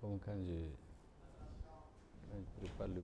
comme quand je prépare le...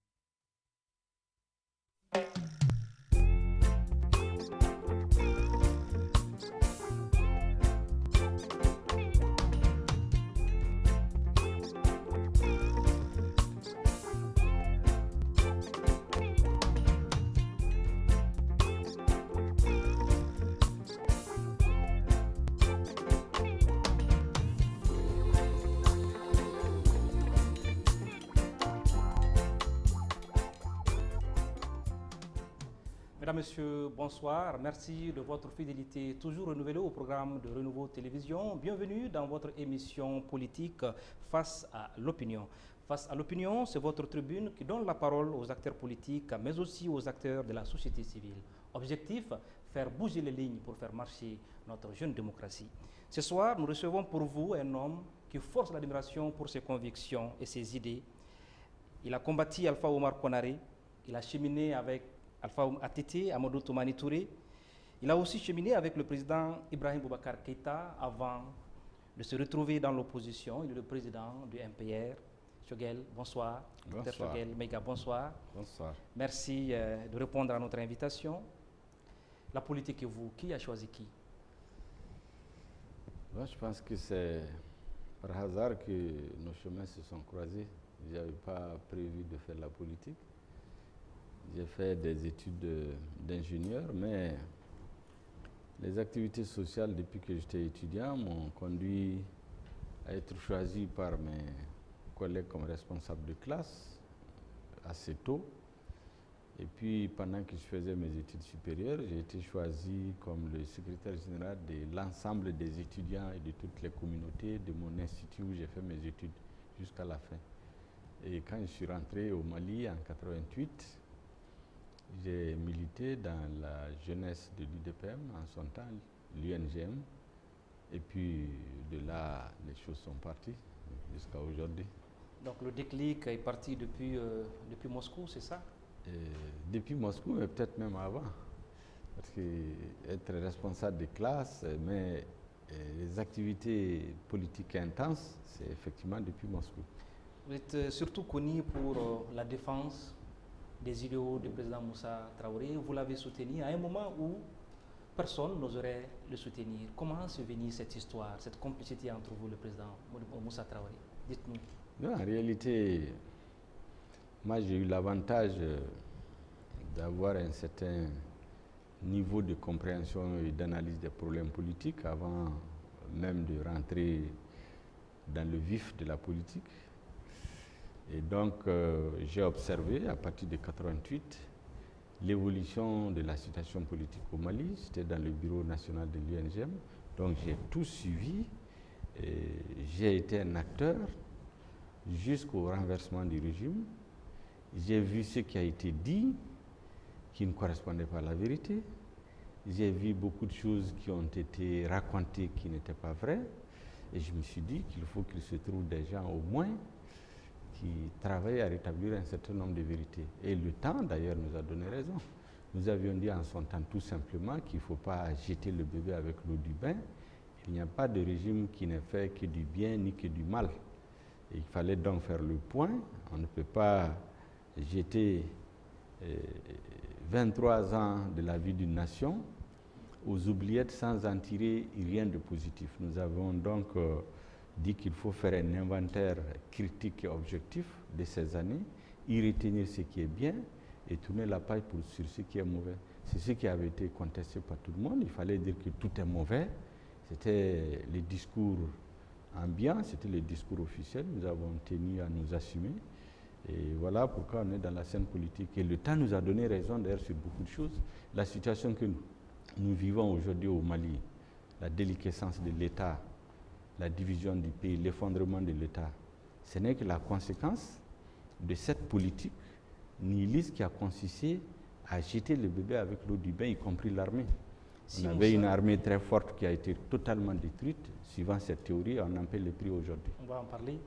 Mesdames, Messieurs, bonsoir. Merci de votre fidélité toujours renouvelée au programme de Renouveau Télévision. Bienvenue dans votre émission politique Face à l'opinion. Face à l'opinion, c'est votre tribune qui donne la parole aux acteurs politiques, mais aussi aux acteurs de la société civile. Objectif, faire bouger les lignes pour faire marcher notre jeune démocratie. Ce soir, nous recevons pour vous un homme qui force l'admiration pour ses convictions et ses idées. Il a combattu Alpha Omar Konaré, il a cheminé avec Alpha Attete, Amadou Toumani Touré. Il a aussi cheminé avec le président Ibrahim Boubacar Keïta avant de se retrouver dans l'opposition. Il est le président du MPR. Choguel, bonsoir. Bonsoir. Dr Choguel Mega, bonsoir. Bonsoir. Merci de répondre à notre invitation. La politique et vous, qui a choisi qui? Moi, je pense que c'est par hasard que nos chemins se sont croisés. Je n'avais pas prévu de faire la politique. J'ai fait des études d'ingénieur, mais les activités sociales, depuis que j'étais étudiant, m'ont conduit à être choisi par mes collègues comme responsable de classe assez tôt. Et puis, pendant que je faisais mes études supérieures, j'ai été choisi comme le secrétaire général de l'ensemble des étudiants et de toutes les communautés de mon institut où j'ai fait mes études jusqu'à la fin. Et quand je suis rentré au Mali en 1988, j'ai milité dans la jeunesse de l'UDPM, en son temps, l'UNGM. Et puis, de là, les choses sont parties jusqu'à aujourd'hui. Donc, le déclic est parti depuis Moscou, c'est ça? Depuis Moscou, mais peut-être même avant. Parce que être responsable de classe, mais les activités politiques intenses, c'est effectivement depuis Moscou. Vous êtes surtout connu pour la défense des idéaux du président Moussa Traoré. Vous l'avez soutenu à un moment où personne n'oserait le soutenir. Comment se venue cette histoire, cette complicité entre vous et le président Moussa Traoré? Dites-nous. Non, en réalité, moi j'ai eu l'avantage d'avoir un certain niveau de compréhension et d'analyse des problèmes politiques avant même de rentrer dans le vif de la politique. Et donc, j'ai observé à partir de 1988 l'évolution de la situation politique au Mali. J'étais dans le bureau national de l'UNGM, donc j'ai tout suivi. J'ai été un acteur jusqu'au renversement du régime. J'ai vu ce qui a été dit qui ne correspondait pas à la vérité. J'ai vu beaucoup de choses qui ont été racontées qui n'étaient pas vraies. Et je me suis dit qu'il faut qu'il se trouve des gens au moins qui travaillent à rétablir un certain nombre de vérités. Et le temps, d'ailleurs, nous a donné raison. Nous avions dit en son temps tout simplement qu'il ne faut pas jeter le bébé avec l'eau du bain. Il n'y a pas de régime qui ne fait que du bien ni que du mal. Et il fallait donc faire le point. On ne peut pas jeter 23 ans de la vie d'une nation aux oubliettes sans en tirer rien de positif. Nous avons donc dit qu'il faut faire un inventaire critique et objectif de ces années, y retenir ce qui est bien et tourner la page sur ce qui est mauvais. C'est ce qui avait été contesté par tout le monde. Il fallait dire que tout est mauvais. C'était les discours ambiants, c'était les discours officiels. Nous avons tenu à nous assumer. Et voilà pourquoi on est dans la scène politique. Et le temps nous a donné raison d'ailleurs sur beaucoup de choses. La situation que nous vivons aujourd'hui au Mali, la déliquescence de l'État, la division du pays, l'effondrement de l'État, ce n'est que la conséquence de cette politique nihiliste qui a consisté à jeter le bébé avec l'eau du bain, y compris l'armée. On avait une armée très forte qui a été totalement détruite. Suivant cette théorie, on en paie le prix aujourd'hui. On va en parler.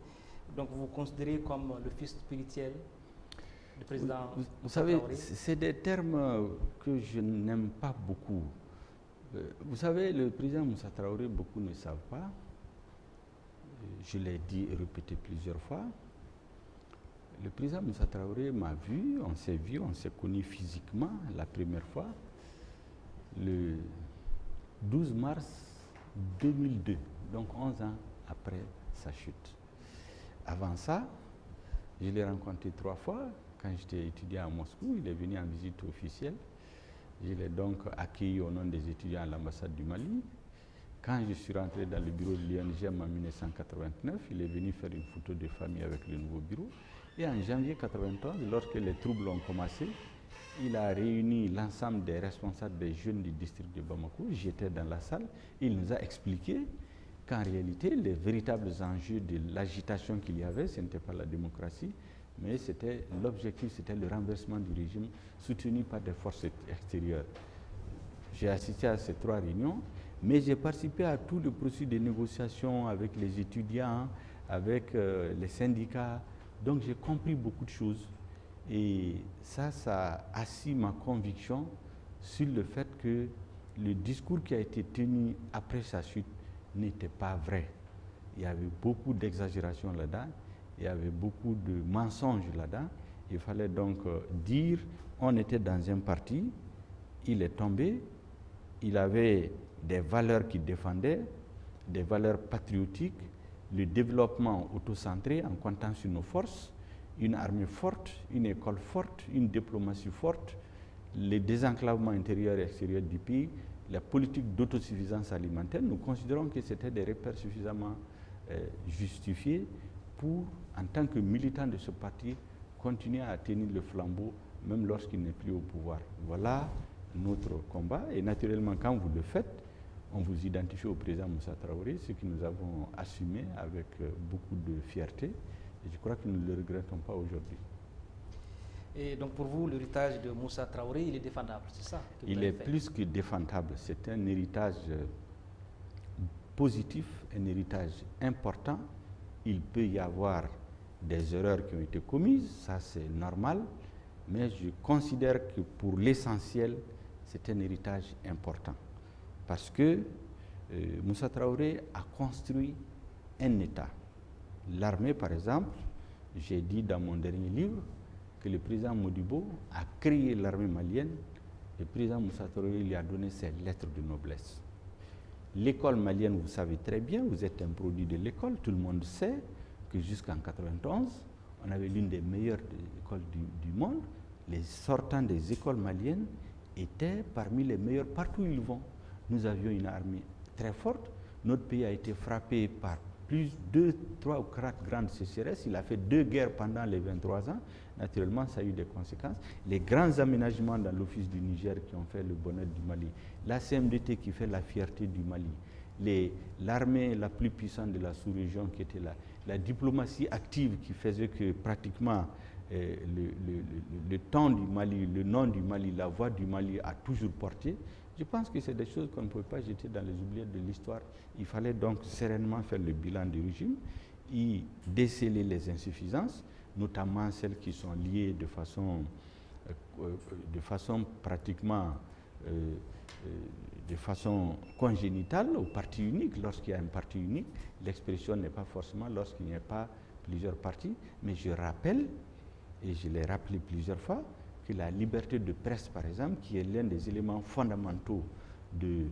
Donc vous vous considérez comme le fils spirituel du président Traoré? Vous savez, c'est des termes que je n'aime pas beaucoup. Vous savez, le président Moussa Traoré, beaucoup ne savent pas. je l'ai dit et répété plusieurs fois, le président Moussa Traoré m'a vu, on s'est connus physiquement la première fois, le 12 mars 2002, donc 11 ans après sa chute. Avant ça, je l'ai rencontré 3 fois. Quand j'étais étudiant à Moscou, il est venu en visite officielle. Je l'ai donc accueilli au nom des étudiants à l'ambassade du Mali. Quand je suis rentré dans le bureau de l'INGM en 1989, il est venu faire une photo de famille avec le nouveau bureau. Et en janvier 1991, lorsque les troubles ont commencé, il a réuni l'ensemble des responsables des jeunes du district de Bamako. J'étais dans la salle. Il nous a expliqué qu'en réalité, les véritables enjeux de l'agitation qu'il y avait, ce n'était pas la démocratie, mais l'objectif, c'était le renversement du régime soutenu par des forces extérieures. J'ai assisté à ces 3 réunions, mais j'ai participé à tout le processus de négociation avec les étudiants, avec les syndicats. Donc j'ai compris beaucoup de choses. Et ça a assis ma conviction sur le fait que le discours qui a été tenu après sa chute n'était pas vrai. Il y avait beaucoup d'exagération là-dedans, il y avait beaucoup de mensonges là-dedans. Il fallait donc dire, on était dans un parti, il est tombé, il avait des valeurs qu'il défendait, des valeurs patriotiques, le développement autocentré en comptant sur nos forces, une armée forte, une école forte, une diplomatie forte, le désenclavement intérieur et extérieur du pays, la politique d'autosuffisance alimentaire. Nous considérons que c'était des repères suffisamment justifiés pour, en tant que militant de ce parti, continuer à tenir le flambeau même lorsqu'il n'est plus au pouvoir. Voilà notre combat. Et naturellement, quand vous le faites, on vous identifie au président Moussa Traoré, ce que nous avons assumé avec beaucoup de fierté. Et je crois que nous ne le regrettons pas aujourd'hui. Et donc pour vous, l'héritage de Moussa Traoré, il est défendable, c'est ça? Il est plus que défendable. C'est un héritage positif, un héritage important. Il peut y avoir des erreurs qui ont été commises, ça c'est normal, mais je considère que pour l'essentiel, c'est un héritage important. Parce que Moussa Traoré a construit un État. L'armée, par exemple, j'ai dit dans mon dernier livre que le président Modibo a créé l'armée malienne. Le président Moussa Traoré lui a donné ses lettres de noblesse. L'école malienne, vous savez très bien, vous êtes un produit de l'école, tout le monde sait que jusqu'en 1991, on avait l'une des meilleures écoles du monde. Les sortants des écoles maliennes étaient parmi les meilleurs partout où ils vont. Nous avions une armée très forte. Notre pays a été frappé par 2, 3 ou 4 grandes sécheresses. Il a fait 2 guerres pendant les 23 ans. Naturellement, ça a eu des conséquences. Les grands aménagements dans l'Office du Niger qui ont fait le bonheur du Mali. La CMDT qui fait la fierté du Mali. L'armée la plus puissante de la sous-région qui était là. La diplomatie active qui faisait que pratiquement le temps du Mali, le nom du Mali, la voix du Mali a toujours porté. Je pense que c'est des choses qu'on ne peut pas jeter dans les oubliettes de l'histoire. Il fallait donc sereinement faire le bilan du régime et déceler les insuffisances, notamment celles qui sont liées de façon pratiquement de façon congénitale au parti unique. Lorsqu'il y a un parti unique, l'expression n'est pas forcément lorsqu'il n'y a pas plusieurs partis. Mais je rappelle, et je l'ai rappelé plusieurs fois, que la liberté de presse, par exemple, qui est l'un des éléments fondamentaux de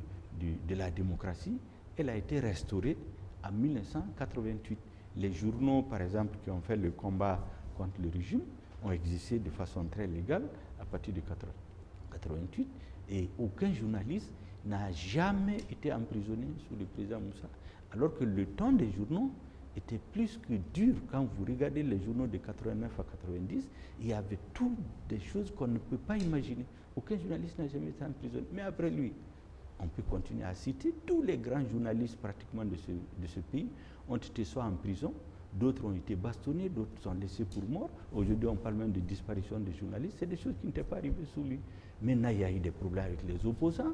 la démocratie, elle a été restaurée en 1988. Les journaux, par exemple, qui ont fait le combat contre le régime, ont existé de façon très légale à partir de 1988, et aucun journaliste n'a jamais été emprisonné sous le président Moussa, alors que le temps des journaux était plus que dur. Quand vous regardez les journaux de 89 à 90, il y avait toutes des choses qu'on ne peut pas imaginer. Aucun journaliste n'a jamais été emprisonné. Mais après lui, on peut continuer à citer tous les grands journalistes pratiquement de ce pays ont été soit en prison, d'autres ont été bastonnés, d'autres sont laissés pour morts. Aujourd'hui, on parle même de disparition des journalistes. C'est des choses qui n'étaient pas arrivées sous lui. Maintenant, il y a eu des problèmes avec les opposants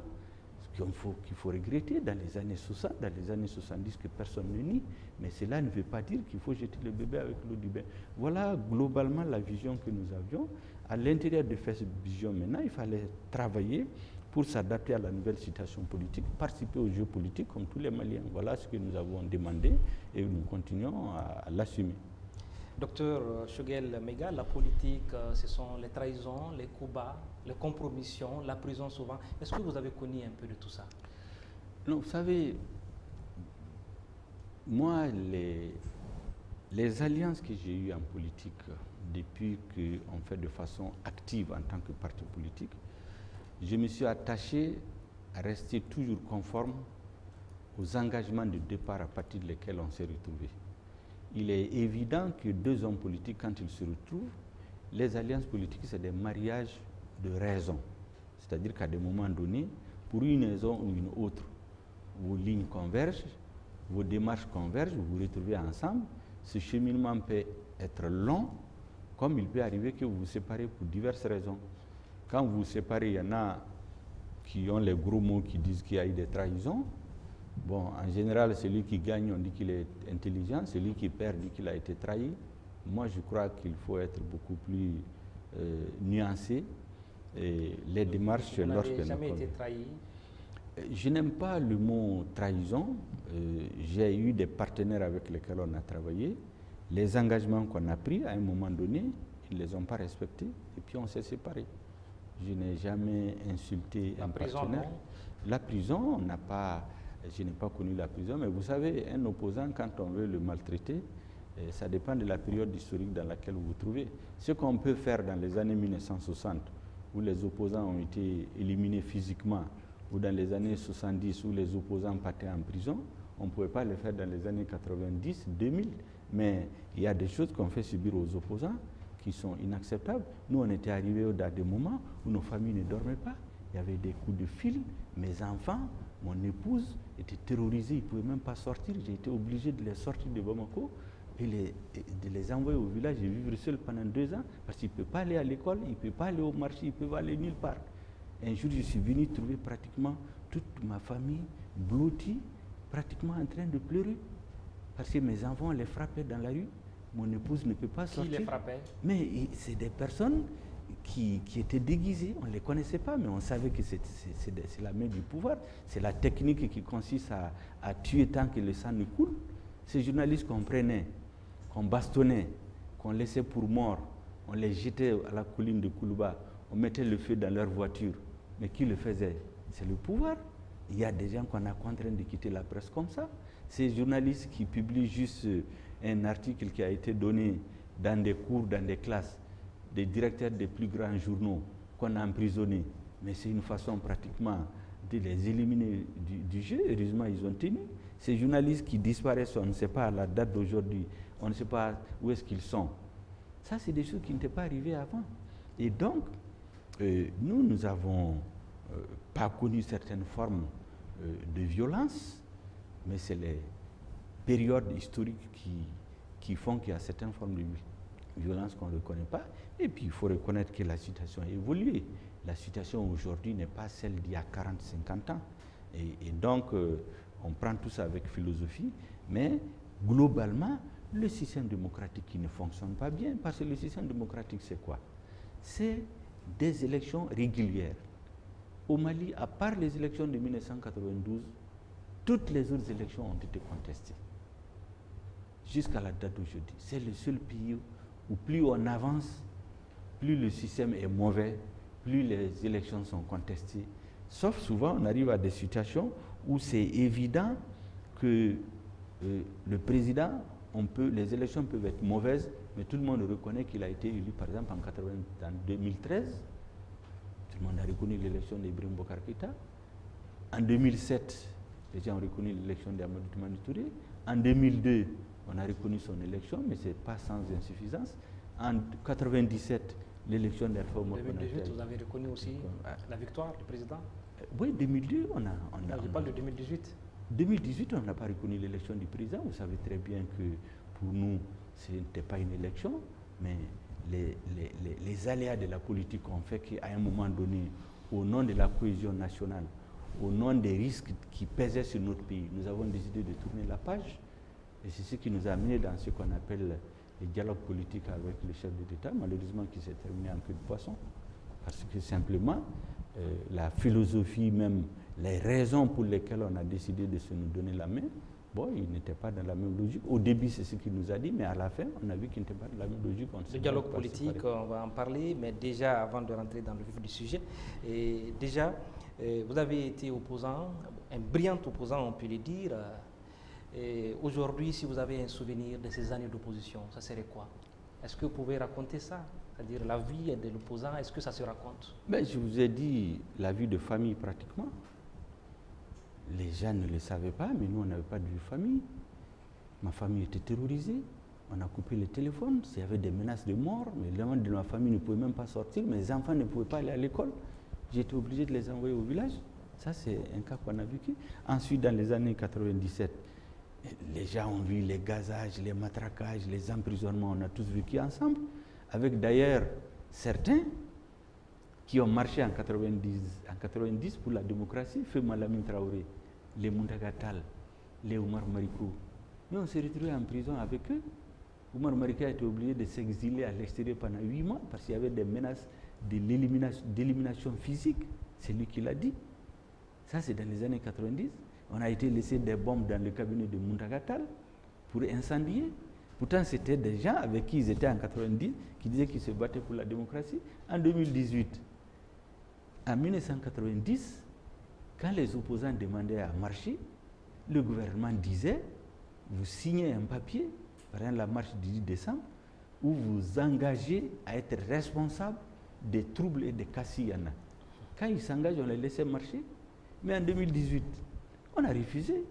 qu'il faut regretter dans les années 60, dans les années 70 que personne ne nie, mais cela ne veut pas dire qu'il faut jeter le bébé avec l'eau du bain. Voilà globalement la vision que nous avions. À l'intérieur de cette vision maintenant, il fallait travailler pour s'adapter à la nouvelle situation politique, participer au jeu politique comme tous les Maliens. Voilà ce que nous avons demandé et nous continuons à l'assumer. Docteur Choguel Maiga, la politique, ce sont les trahisons, les coups bas, les compromissions, la prison souvent. Est-ce que vous avez connu un peu de tout ça? Non, vous savez, moi, les alliances que j'ai eues en politique depuis qu'on fait de façon active en tant que parti politique, je me suis attaché à rester toujours conforme aux engagements de départ à partir desquels on s'est retrouvés. Il est évident que deux hommes politiques, quand ils se retrouvent, les alliances politiques, c'est des mariages de raison. C'est-à-dire qu'à des moments donnés, pour une raison ou une autre, vos lignes convergent, vos démarches convergent, vous vous retrouvez ensemble. Ce cheminement peut être long, comme il peut arriver que vous vous séparez pour diverses raisons. Quand vous vous séparez, il y en a qui ont les gros mots qui disent qu'il y a eu des trahisons. Bon, en général, celui qui gagne, on dit qu'il est intelligent, celui qui perd dit qu'il a été trahi. Moi, je crois qu'il faut être beaucoup plus nuancé. Et les démarches, vous n'avez jamais été trahi? Je n'aime pas le mot trahison. J'ai eu des partenaires avec lesquels on a travaillé. Les engagements qu'on a pris à un moment donné, ils ne les ont pas respectés et puis on s'est séparés. Je n'ai jamais insulté un partenaire. La prison, je n'ai pas connu la prison, mais vous savez, un opposant, quand on veut le maltraiter, ça dépend de la période historique dans laquelle vous vous trouvez. Ce qu'on peut faire dans les années 1960, où les opposants ont été éliminés physiquement, ou dans les années 70, où les opposants partaient en prison, on ne pouvait pas le faire dans les années 90, 2000. Mais il y a des choses qu'on fait subir aux opposants qui sont inacceptables. Nous, on était arrivés à des moments où nos familles ne dormaient pas. Il y avait des coups de fil. Mes enfants, mon épouse étaient terrorisés. Ils ne pouvaient même pas sortir. J'ai été obligé de les sortir de Bamako et de les envoyer au village et vivre seul pendant 2 ans parce qu'ils ne peuvent pas aller à l'école, ils ne peuvent pas aller au marché, ils ne peuvent aller nulle part. Un jour, je suis venu trouver pratiquement toute ma famille blottie, pratiquement en train de pleurer. Parce que mes enfants les frappaient dans la rue. Mon épouse ne peut pas sortir. Qui les frappait? Mais c'est des personnes qui étaient déguisées. On ne les connaissait pas, mais on savait que c'est la main du pouvoir. C'est la technique qui consiste à tuer tant que le sang ne coule. Ces journalistes qu'on prenait, qu'on bastonnait, qu'on laissait pour morts, on les jetait à la colline de Koulouba, on mettait le feu dans leur voiture. Mais qui le faisait? C'est le pouvoir. Il y a des gens qu'on a contraints de quitter la presse comme ça. Ces journalistes qui publient juste un article qui a été donné dans des cours, dans des classes, des directeurs des plus grands journaux qu'on a emprisonnés. Mais c'est une façon pratiquement de les éliminer du jeu. Heureusement, ils ont tenu. Ces journalistes qui disparaissent, on ne sait pas à la date d'aujourd'hui, on ne sait pas où est-ce qu'ils sont. Ça, c'est des choses qui n'étaient pas arrivées avant. Et donc, nous n'avons pas connu certaines formes de violence, mais c'est les périodes historiques qui font qu'il y a certaines formes de violence qu'on ne reconnaît pas. Et puis, il faut reconnaître que la situation a évolué. La situation aujourd'hui n'est pas celle d'il y a 40-50 ans. Et donc, on prend tout ça avec philosophie, mais globalement, le système démocratique qui ne fonctionne pas bien, parce que le système démocratique, c'est quoi? C'est des élections régulières. Au Mali, à part les élections de 1992, toutes les autres élections ont été contestées. Jusqu'à la date d'aujourd'hui. C'est le seul pays où plus on avance, plus le système est mauvais, plus les élections sont contestées. Sauf souvent, on arrive à des situations où c'est évident que le président, les élections peuvent être mauvaises, mais tout le monde reconnaît qu'il a été élu, par exemple, en 2013. Tout le monde a reconnu l'élection d'Ibrahim Boubacar Keïta. En 2007, les gens ont reconnu l'élection d'Amadou Toumani Touré. En 2002, on a reconnu son élection, mais ce n'est pas sans insuffisance. En 1997, l'élection d'Alpha Oumar Konaté. En 2018, vous avez reconnu aussi la victoire du président? Oui, 2002, on a je parle de 2018. 2018, on n'a pas reconnu l'élection du président. Vous savez très bien que pour nous, ce n'était pas une élection, mais les aléas de la politique ont fait qu'à un moment donné, au nom de la cohésion nationale, au nom des risques qui pesaient sur notre pays, nous avons décidé de tourner la page. Et c'est ce qui nous a amené dans ce qu'on appelle les dialogues politiques avec le chef de l'État, malheureusement qui s'est terminé en queue de poisson. Parce que simplement, la philosophie même, les raisons pour lesquelles on a décidé de se nous donner la main, bon, il n'était pas dans la même logique. Au début, c'est ce qu'il nous a dit, mais à la fin, on a vu qu'il n'était pas dans la même logique. Le dialogue politique, on va en parler, mais déjà, avant de rentrer dans le vif du sujet, déjà, vous avez été opposant, un brillant opposant, on peut le dire. Aujourd'hui, si vous avez un souvenir de ces années d'opposition, ça serait quoi? Est-ce que vous pouvez raconter ça? C'est-à-dire la vie de l'opposant, est-ce que ça se raconte? Ben, je vous ai dit la vie de famille pratiquement. Les gens ne le savaient pas, mais nous, on n'avait pas de vie de famille. Ma famille était terrorisée. On a coupé le téléphone. Il y avait des menaces de mort. Mais les gens de ma famille ne pouvaient même pas sortir. Mes enfants ne pouvaient pas aller à l'école. J'étais obligé de les envoyer au village. Ça, c'est un cas qu'on a vécu. Ensuite, dans les années 97, les gens ont vu les gazages, les matraquages, les emprisonnements. On a tous vécu ensemble. Avec d'ailleurs certains qui ont marché en 90 pour la démocratie, Feu Malamine Traoré, les Moundagatal, les Oumar Mariko. Mais on s'est retrouvés en prison avec eux. Oumar Mariko a été obligé de s'exiler à l'extérieur pendant 8 mois parce qu'il y avait des menaces d'élimination physique. C'est lui qui l'a dit. Ça, c'est dans les années 90. On a été laissé des bombes dans le cabinet de Moundagatal pour incendier. Pourtant, c'était des gens avec qui ils étaient en 90 qui disaient qu'ils se battaient pour la démocratie. En 2018, en 1990, quand les opposants demandaient à marcher, le gouvernement disait, vous signez un papier, par exemple la marche du 10 décembre, où vous engagez à être responsable des troubles et des cas s'il y en a. Quand ils s'engagent, on les laissait marcher. Mais en 2018, on a refusé.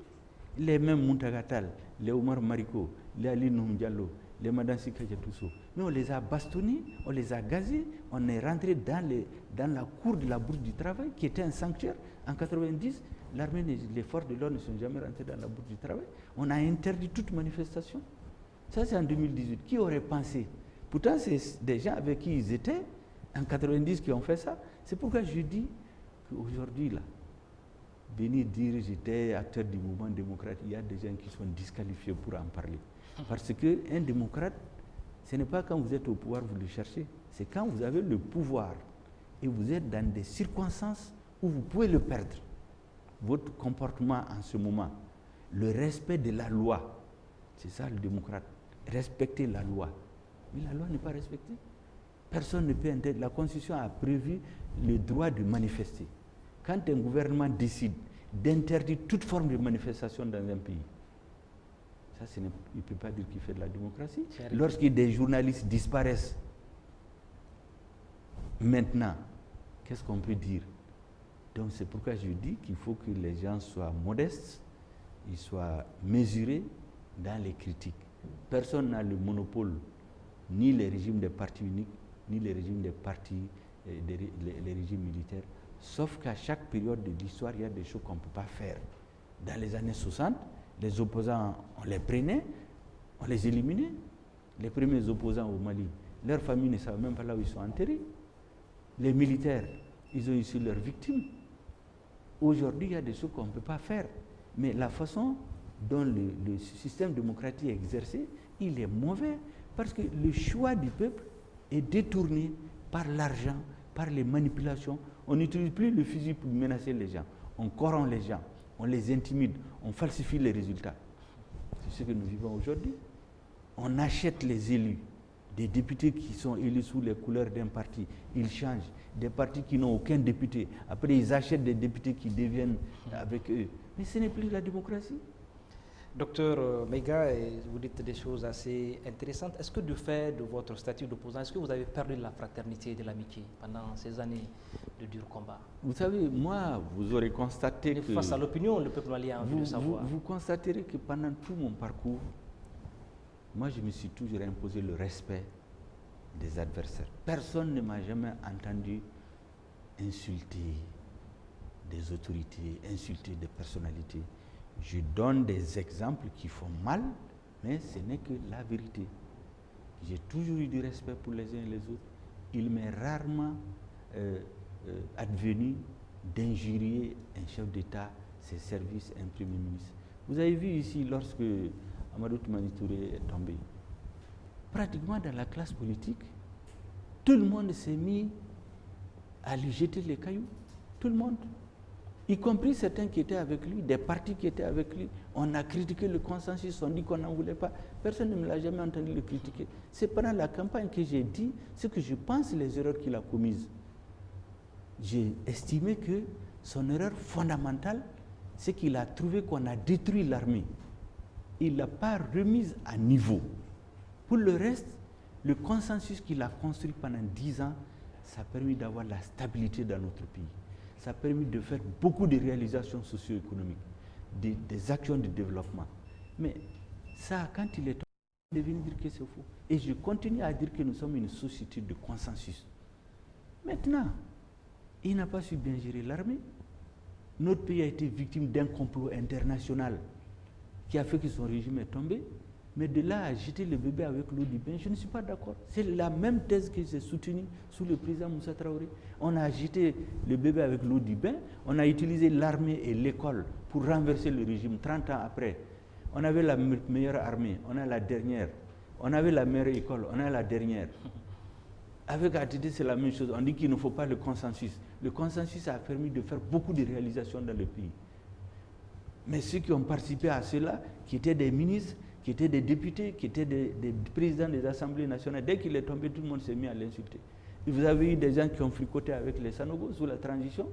Les mêmes Moundagatal, les Oumar Mariko, les Ali Noum Diallo, les Madansi Kajatousso, mais on les a bastonnés, on les a gazés, on est rentré dans la cour de la Bourse du Travail, qui était un sanctuaire. En 90, l'armée, les forces de l'ordre ne sont jamais rentrés dans la Bourse du Travail. On a interdit toute manifestation. Ça, c'est en 2018. Qui aurait pensé? Pourtant, c'est des gens avec qui ils étaient en 90 qui ont fait ça. C'est pourquoi je dis qu'aujourd'hui, là, venir dire j'étais acteur du mouvement démocratique, il y a des gens qui sont disqualifiés pour en parler. Parce qu'un démocrate, ce n'est pas quand vous êtes au pouvoir vous le cherchez, c'est quand vous avez le pouvoir et vous êtes dans des circonstances où vous pouvez le perdre. Votre comportement en ce moment, le respect de la loi, c'est ça le démocrate, respecter la loi. Mais la loi n'est pas respectée. Personne ne peut interdire. La Constitution a prévu le droit de manifester. Quand un gouvernement décide d'interdire toute forme de manifestation dans un pays, ça, il ne peut pas dire qu'il fait de la démocratie. Lorsque des journalistes disparaissent, maintenant, qu'est-ce qu'on peut dire? Donc c'est pourquoi je dis qu'il faut que les gens soient modestes, ils soient mesurés dans les critiques. Personne n'a le monopole, ni les régimes des partis uniques, ni les régimes des partis, les régimes militaires. Sauf qu'à chaque période de l'histoire, il y a des choses qu'on ne peut pas faire. Dans les années 60, les opposants, on les prenait, on les éliminait. Les premiers opposants au Mali, leurs familles ne savent même pas là où ils sont enterrés. Les militaires, ils ont eu leurs victimes. Aujourd'hui, il y a des choses qu'on ne peut pas faire. Mais la façon dont le système démocratique est exercé, il est mauvais parce que le choix du peuple est détourné par l'argent, par les manipulations. On n'utilise plus le fusil pour menacer les gens. On corrompt les gens, on les intimide, on falsifie les résultats. C'est ce que nous vivons aujourd'hui. On achète les élus, des députés qui sont élus sous les couleurs d'un parti. Ils changent. Des partis qui n'ont aucun député. Après, ils achètent des députés qui deviennent avec eux. Mais ce n'est plus la démocratie. Docteur Maïga, vous dites des choses assez intéressantes. Est-ce que du fait de votre statut d'opposant, est-ce que vous avez perdu la fraternité et de l'amitié pendant ces années de dur combat? Vous savez, moi, vous aurez constaté que... Face à l'opinion, le peuple malien a envie de savoir. Vous constaterez que pendant tout mon parcours, moi, je me suis toujours imposé le respect des adversaires. Personne ne m'a jamais entendu insulter des autorités, insulter des personnalités. Je donne des exemples qui font mal, mais ce n'est que la vérité. J'ai toujours eu du respect pour les uns et les autres. Il m'est rarement advenu d'injurier un chef d'État, ses services, un Premier ministre. Vous avez vu ici, lorsque Amadou Toumani Touré est tombé, pratiquement dans la classe politique, tout le monde s'est mis à lui jeter les cailloux. tout le monde, y compris certains qui étaient avec lui, des partis qui étaient avec lui. On a critiqué le consensus, on dit qu'on n'en voulait pas. Personne ne me l'a jamais entendu le critiquer. C'est pendant la campagne que j'ai dit ce que je pense les erreurs qu'il a commises. J'ai estimé que son erreur fondamentale, c'est qu'il a trouvé qu'on a détruit l'armée. Il ne l'a pas remise à niveau. Pour le reste, le consensus qu'il a construit pendant 10 ans, ça a permis d'avoir la stabilité dans notre pays. Ça a permis de faire beaucoup de réalisations socio-économiques, des actions de développement. Mais ça, quand il est tombé, il est venu dire que c'est faux. Et je continue à dire que nous sommes une société de consensus. Maintenant, il n'a pas su bien gérer l'armée. Notre pays a été victime d'un complot international qui a fait que son régime est tombé. Mais de là à jeter le bébé avec l'eau du bain, je ne suis pas d'accord. C'est la même thèse que j'ai soutenue sous le président Moussa Traoré. On a jeté le bébé avec l'eau du bain, on a utilisé l'armée et l'école pour renverser le régime 30 ans après. On avait la meilleure armée, on a la dernière. On avait la meilleure école, on a la dernière. Avec ATT, c'est la même chose. On dit qu'il ne faut pas le consensus. Le consensus a permis de faire beaucoup de réalisations dans le pays. Mais ceux qui ont participé à cela, qui étaient des ministres, qui étaient des députés, qui étaient des présidents des assemblées nationales, dès qu'il est tombé, tout le monde s'est mis à l'insulter. Et vous avez eu des gens qui ont fricoté avec les Sanogo sous la transition,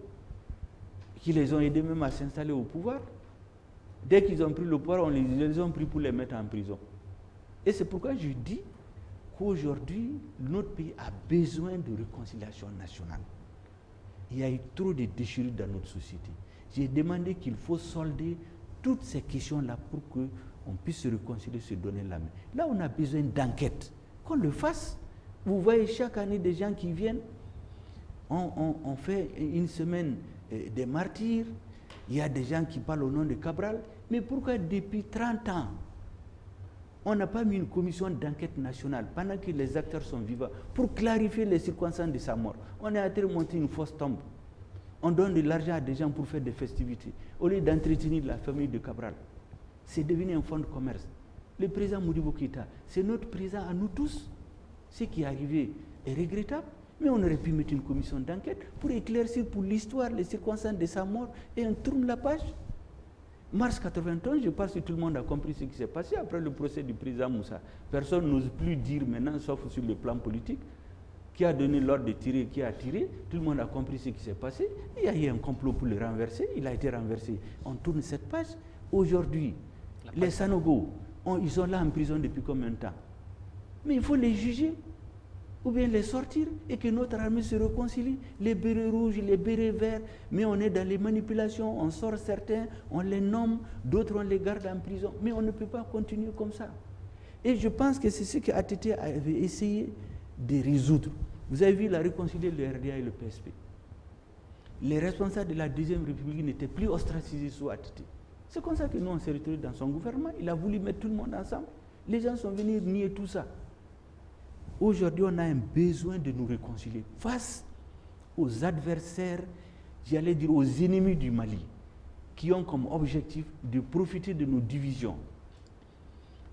qui les ont aidés même à s'installer au pouvoir. Dès qu'ils ont pris le pouvoir, on les a pris pour les mettre en prison. Et c'est pourquoi je dis qu'aujourd'hui, notre pays a besoin de réconciliation nationale. Il y a eu trop de déchirures dans notre société. J'ai demandé qu'il faut solder toutes ces questions-là pour qu'on puisse se réconcilier, se donner la main. Là, on a besoin d'enquête. Qu'on le fasse. Vous voyez chaque année des gens qui viennent. On fait une semaine des martyrs. Il y a des gens qui parlent au nom de Cabral. Mais pourquoi depuis 30 ans, on n'a pas mis une commission d'enquête nationale pendant que les acteurs sont vivants pour clarifier les circonstances de sa mort? On est en train de monter une fausse tombe. On donne de l'argent à des gens pour faire des festivités, au lieu d'entretenir la famille de Cabral. C'est devenu un fonds de commerce. Le président Modibo Keïta, c'est notre président à nous tous. Ce qui est arrivé est regrettable, mais on aurait pu mettre une commission d'enquête pour éclaircir pour l'histoire les circonstances de sa mort et on tourne la page. Mars 91, je pense que tout le monde a compris ce qui s'est passé après le procès du président Moussa. Personne n'ose plus dire maintenant, sauf sur le plan politique, qui a donné l'ordre de tirer, qui a tiré. Tout le monde a compris ce qui s'est passé. Il y a eu un complot pour le renverser. Il a été renversé. On tourne cette page. Aujourd'hui, les Sanogo, ils sont là en prison depuis combien de temps? Mais il faut les juger, ou bien les sortir, et que notre armée se réconcilie. Les bérets rouges, les bérets verts, mais on est dans les manipulations, on sort certains, on les nomme, d'autres on les garde en prison. Mais on ne peut pas continuer comme ça. Et je pense que c'est ce que ATT avait essayé de résoudre. Vous avez vu, il a réconcilié le RDA et le PSP. Les responsables de la Deuxième République n'étaient plus ostracisés sous ATT. C'est comme ça que nous, on s'est retrouvés dans son gouvernement. Il a voulu mettre tout le monde ensemble. Les gens sont venus nier tout ça. Aujourd'hui, on a un besoin de nous réconcilier face aux adversaires, j'allais dire aux ennemis du Mali, qui ont comme objectif de profiter de nos divisions,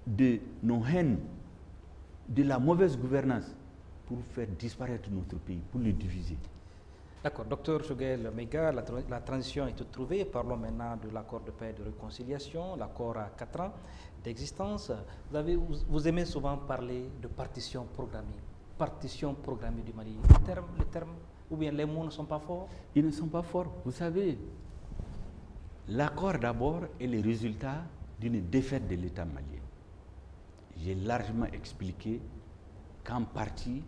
de nos haines, de la mauvaise gouvernance, pour faire disparaître notre pays, pour le diviser. D'accord, docteur Choguel Maïga, la transition est toute trouvée. Parlons maintenant de l'accord de paix et de réconciliation, l'accord à 4 ans d'existence. Vous aimez souvent parler de partition programmée du Mali. Les termes, ou bien les mots ne sont pas forts? Ils ne sont pas forts. Vous savez, l'accord d'abord est le résultat d'une défaite de l'État malien. J'ai largement expliqué qu'en partie,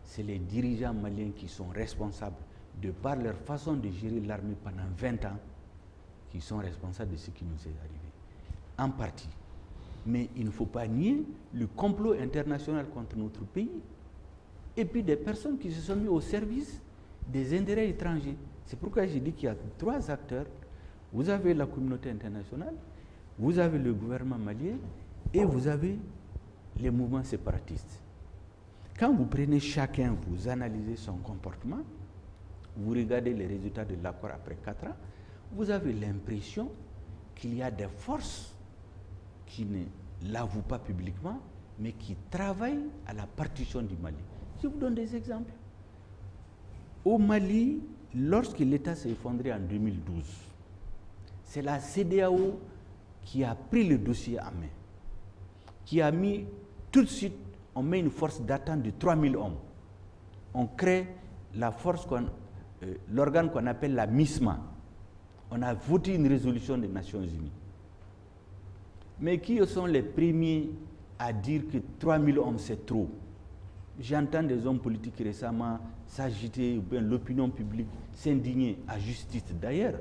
c'est les dirigeants maliens qui sont responsables, de par leur façon de gérer l'armée pendant 20 ans, qui sont responsables de ce qui nous est arrivé. En partie. Mais il ne faut pas nier le complot international contre notre pays et puis des personnes qui se sont mis au service des intérêts étrangers. C'est pourquoi j'ai dit qu'il y a 3 acteurs. Vous avez la communauté internationale, vous avez le gouvernement malien et vous avez les mouvements séparatistes. Quand vous prenez chacun, vous analysez son comportement, vous regardez les résultats de l'accord après 4 ans, vous avez l'impression qu'il y a des forces qui ne l'avouent pas publiquement, mais qui travaillent à la partition du Mali. Je vous donne des exemples. Au Mali, lorsque l'État s'est effondré en 2012, c'est la CEDEAO qui a pris le dossier en main, qui a mis tout de suite, on met une force d'attente de 3000 hommes. On crée la force, l'organe qu'on appelle la MISMA. On a voté une résolution des Nations Unies. Mais qui sont les premiers à dire que 3000 hommes c'est trop? J'entends des hommes politiques récemment s'agiter, ou bien l'opinion publique s'indigner, à juste titre d'ailleurs,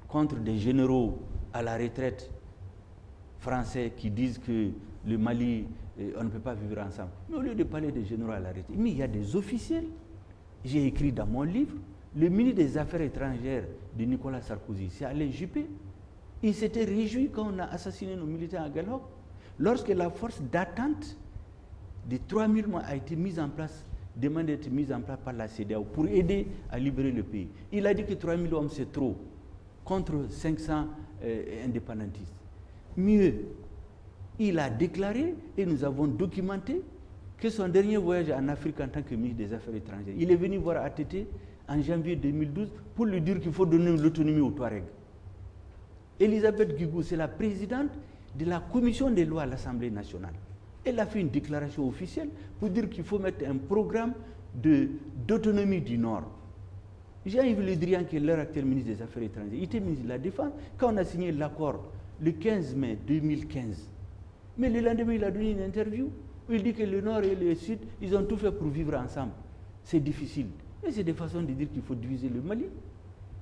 contre des généraux à la retraite français qui disent que le Mali, on ne peut pas vivre ensemble. Mais au lieu de parler des généraux à la retraite, mais il y a des officiels. J'ai écrit dans mon livre, le ministre des Affaires étrangères de Nicolas Sarkozy, c'est Alain Juppé. Il s'était réjoui quand on a assassiné nos militaires à Galhop. Lorsque la force d'attente de 3000 mois a été mise en place, demande d'être mise en place par la CEDEAO pour aider à libérer le pays. Il a dit que 3000 hommes c'est trop, contre 500 indépendantistes. Mieux, il a déclaré, et nous avons documenté, que son dernier voyage en Afrique en tant que ministre des Affaires étrangères, il est venu voir ATT en janvier 2012 pour lui dire qu'il faut donner l'autonomie aux Touaregs. Elisabeth Guigou, c'est la présidente de la commission des lois à l'Assemblée nationale. Elle a fait une déclaration officielle pour dire qu'il faut mettre un programme d'autonomie du Nord. Jean-Yves Le Drian, qui est leur actuel ministre des Affaires étrangères, il était ministre de la Défense quand on a signé l'accord le 15 mai 2015. Mais le lendemain, il a donné une interview où il dit que le Nord et le Sud, ils ont tout fait pour vivre ensemble. C'est difficile. Mais c'est des façons de dire qu'il faut diviser le Mali.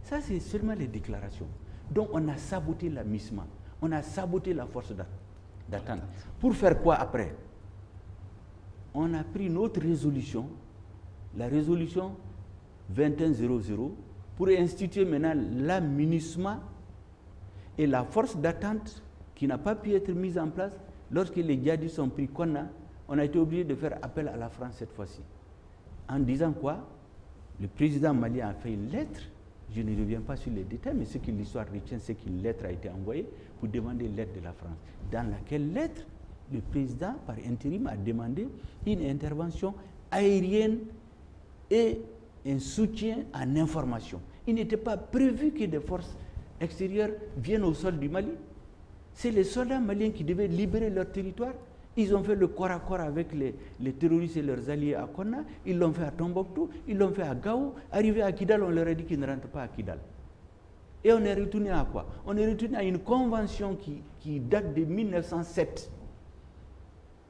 Ça, c'est seulement les déclarations. Donc, on a saboté la MISMA. On a saboté la force d'attente. Pour faire quoi après? On a pris notre résolution, la résolution 2100, pour instituer maintenant la MINUSMA et la force d'attente qui n'a pas pu être mise en place. Lorsque les djihadistes ont pris Konna, on a été obligé de faire appel à la France cette fois-ci. En disant quoi? Le président malien a fait une lettre. Je ne reviens pas sur les détails, mais ce que l'histoire retient, c'est qu'une lettre a été envoyée pour demander l'aide de la France. Dans laquelle lettre, le président, par intérim, a demandé une intervention aérienne et un soutien en information. Il n'était pas prévu que des forces extérieures viennent au sol du Mali. C'est les soldats maliens qui devaient libérer leur territoire. Ils ont fait le corps à corps avec les terroristes et leurs alliés à Konna. Ils l'ont fait à Tombouctou, ils l'ont fait à Gao. Arrivé à Kidal, on leur a dit qu'ils ne rentrent pas à Kidal. Et on est retourné à quoi? On est retourné à une convention qui date de 1907,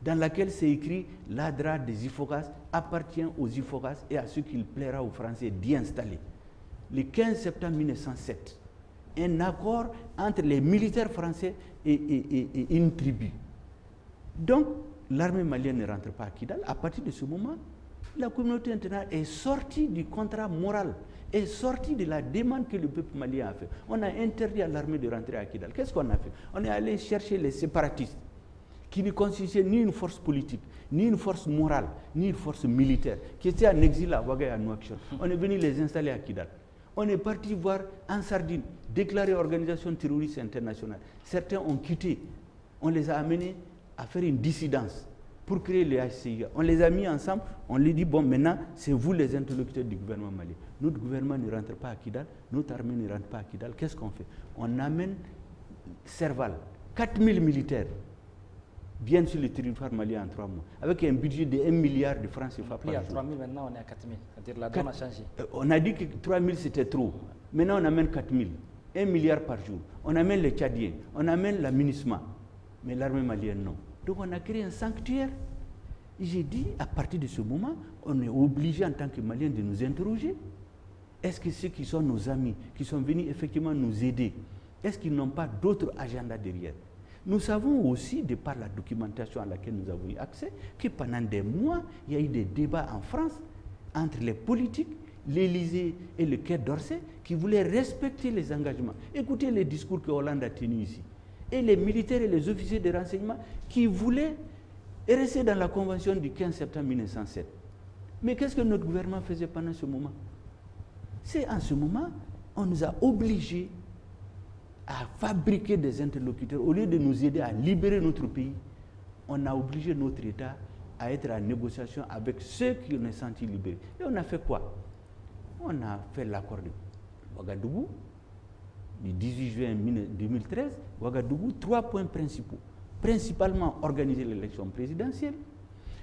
dans laquelle c'est écrit « l'ADRA des Ifoghas appartient aux Ifoghas et à ceux qu'il plaira aux Français d'y installer ». Le 15 septembre 1907, un accord entre les militaires français et une tribu. Donc, l'armée malienne ne rentre pas à Kidal. À partir de ce moment, la communauté internationale est sortie du contrat moral, est sortie de la demande que le peuple malien a fait. On a interdit à l'armée de rentrer à Kidal. Qu'est-ce qu'on a fait? On est allé chercher les séparatistes, qui ne constituaient ni une force politique, ni une force morale, ni une force militaire, qui étaient en exil à Ouaga et à Nouakchott. On est venu les installer à Kidal. On est parti voir en Sardine, déclarée organisation terroriste internationale. Certains ont quitté. On les a amenés à faire une dissidence pour créer le HCIA. On les a mis ensemble, on les dit, bon, maintenant, c'est vous les interlocuteurs du gouvernement malien. Notre gouvernement ne rentre pas à Kidal, notre armée ne rentre pas à Kidal. Qu'est-ce qu'on fait? On amène Serval, 4000 militaires, viennent sur le territoire malien en 3 mois, avec un budget de 1 milliard de francs CFA par jour. Il y a 3000, maintenant on est à 4000. C'est-à-dire la donne a changé. On a dit que 3000 c'était trop. Maintenant on amène 4000. 1 milliard par jour. On amène les Tchadiens, on amène la MINUSMA. Mais l'armée malienne, non. Donc on a créé un sanctuaire. Et j'ai dit, à partir de ce moment, on est obligé en tant que Maliens de nous interroger. Est-ce que ceux qui sont nos amis, qui sont venus effectivement nous aider, est-ce qu'ils n'ont pas d'autres agendas derrière? Nous savons aussi, de par la documentation à laquelle nous avons eu accès, que pendant des mois, il y a eu des débats en France entre les politiques, l'Élysée et le Quai d'Orsay, qui voulaient respecter les engagements. Écoutez les discours que Hollande a tenus ici. Et les militaires et les officiers de renseignement qui voulaient rester dans la convention du 15 septembre 1907. Mais qu'est-ce que notre gouvernement faisait pendant ce moment? C'est en ce moment, on nous a obligés à fabriquer des interlocuteurs. Au lieu de nous aider à libérer notre pays, on a obligé notre État à être en négociation avec ceux qui ont senti libérés. Et on a fait quoi? On a fait l'accord de Ouagadougou, du 18 juin 2013. Ouagadougou, 3 points principaux. Principalement, organiser l'élection présidentielle.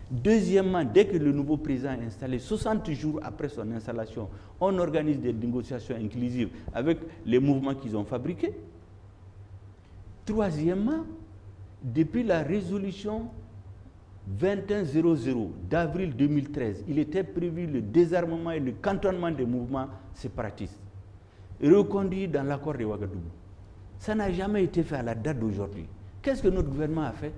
Deuxièmement, dès que le nouveau président est installé, 60 jours après son installation, on organise des négociations inclusives avec les mouvements qu'ils ont fabriqués. Troisièmement, depuis la résolution 2100 d'avril 2013, il était prévu le désarmement et le cantonnement des mouvements séparatistes, reconduit dans l'accord de Ouagadougou. Ça n'a jamais été fait à la date d'aujourd'hui. Qu'est-ce que notre gouvernement a fait?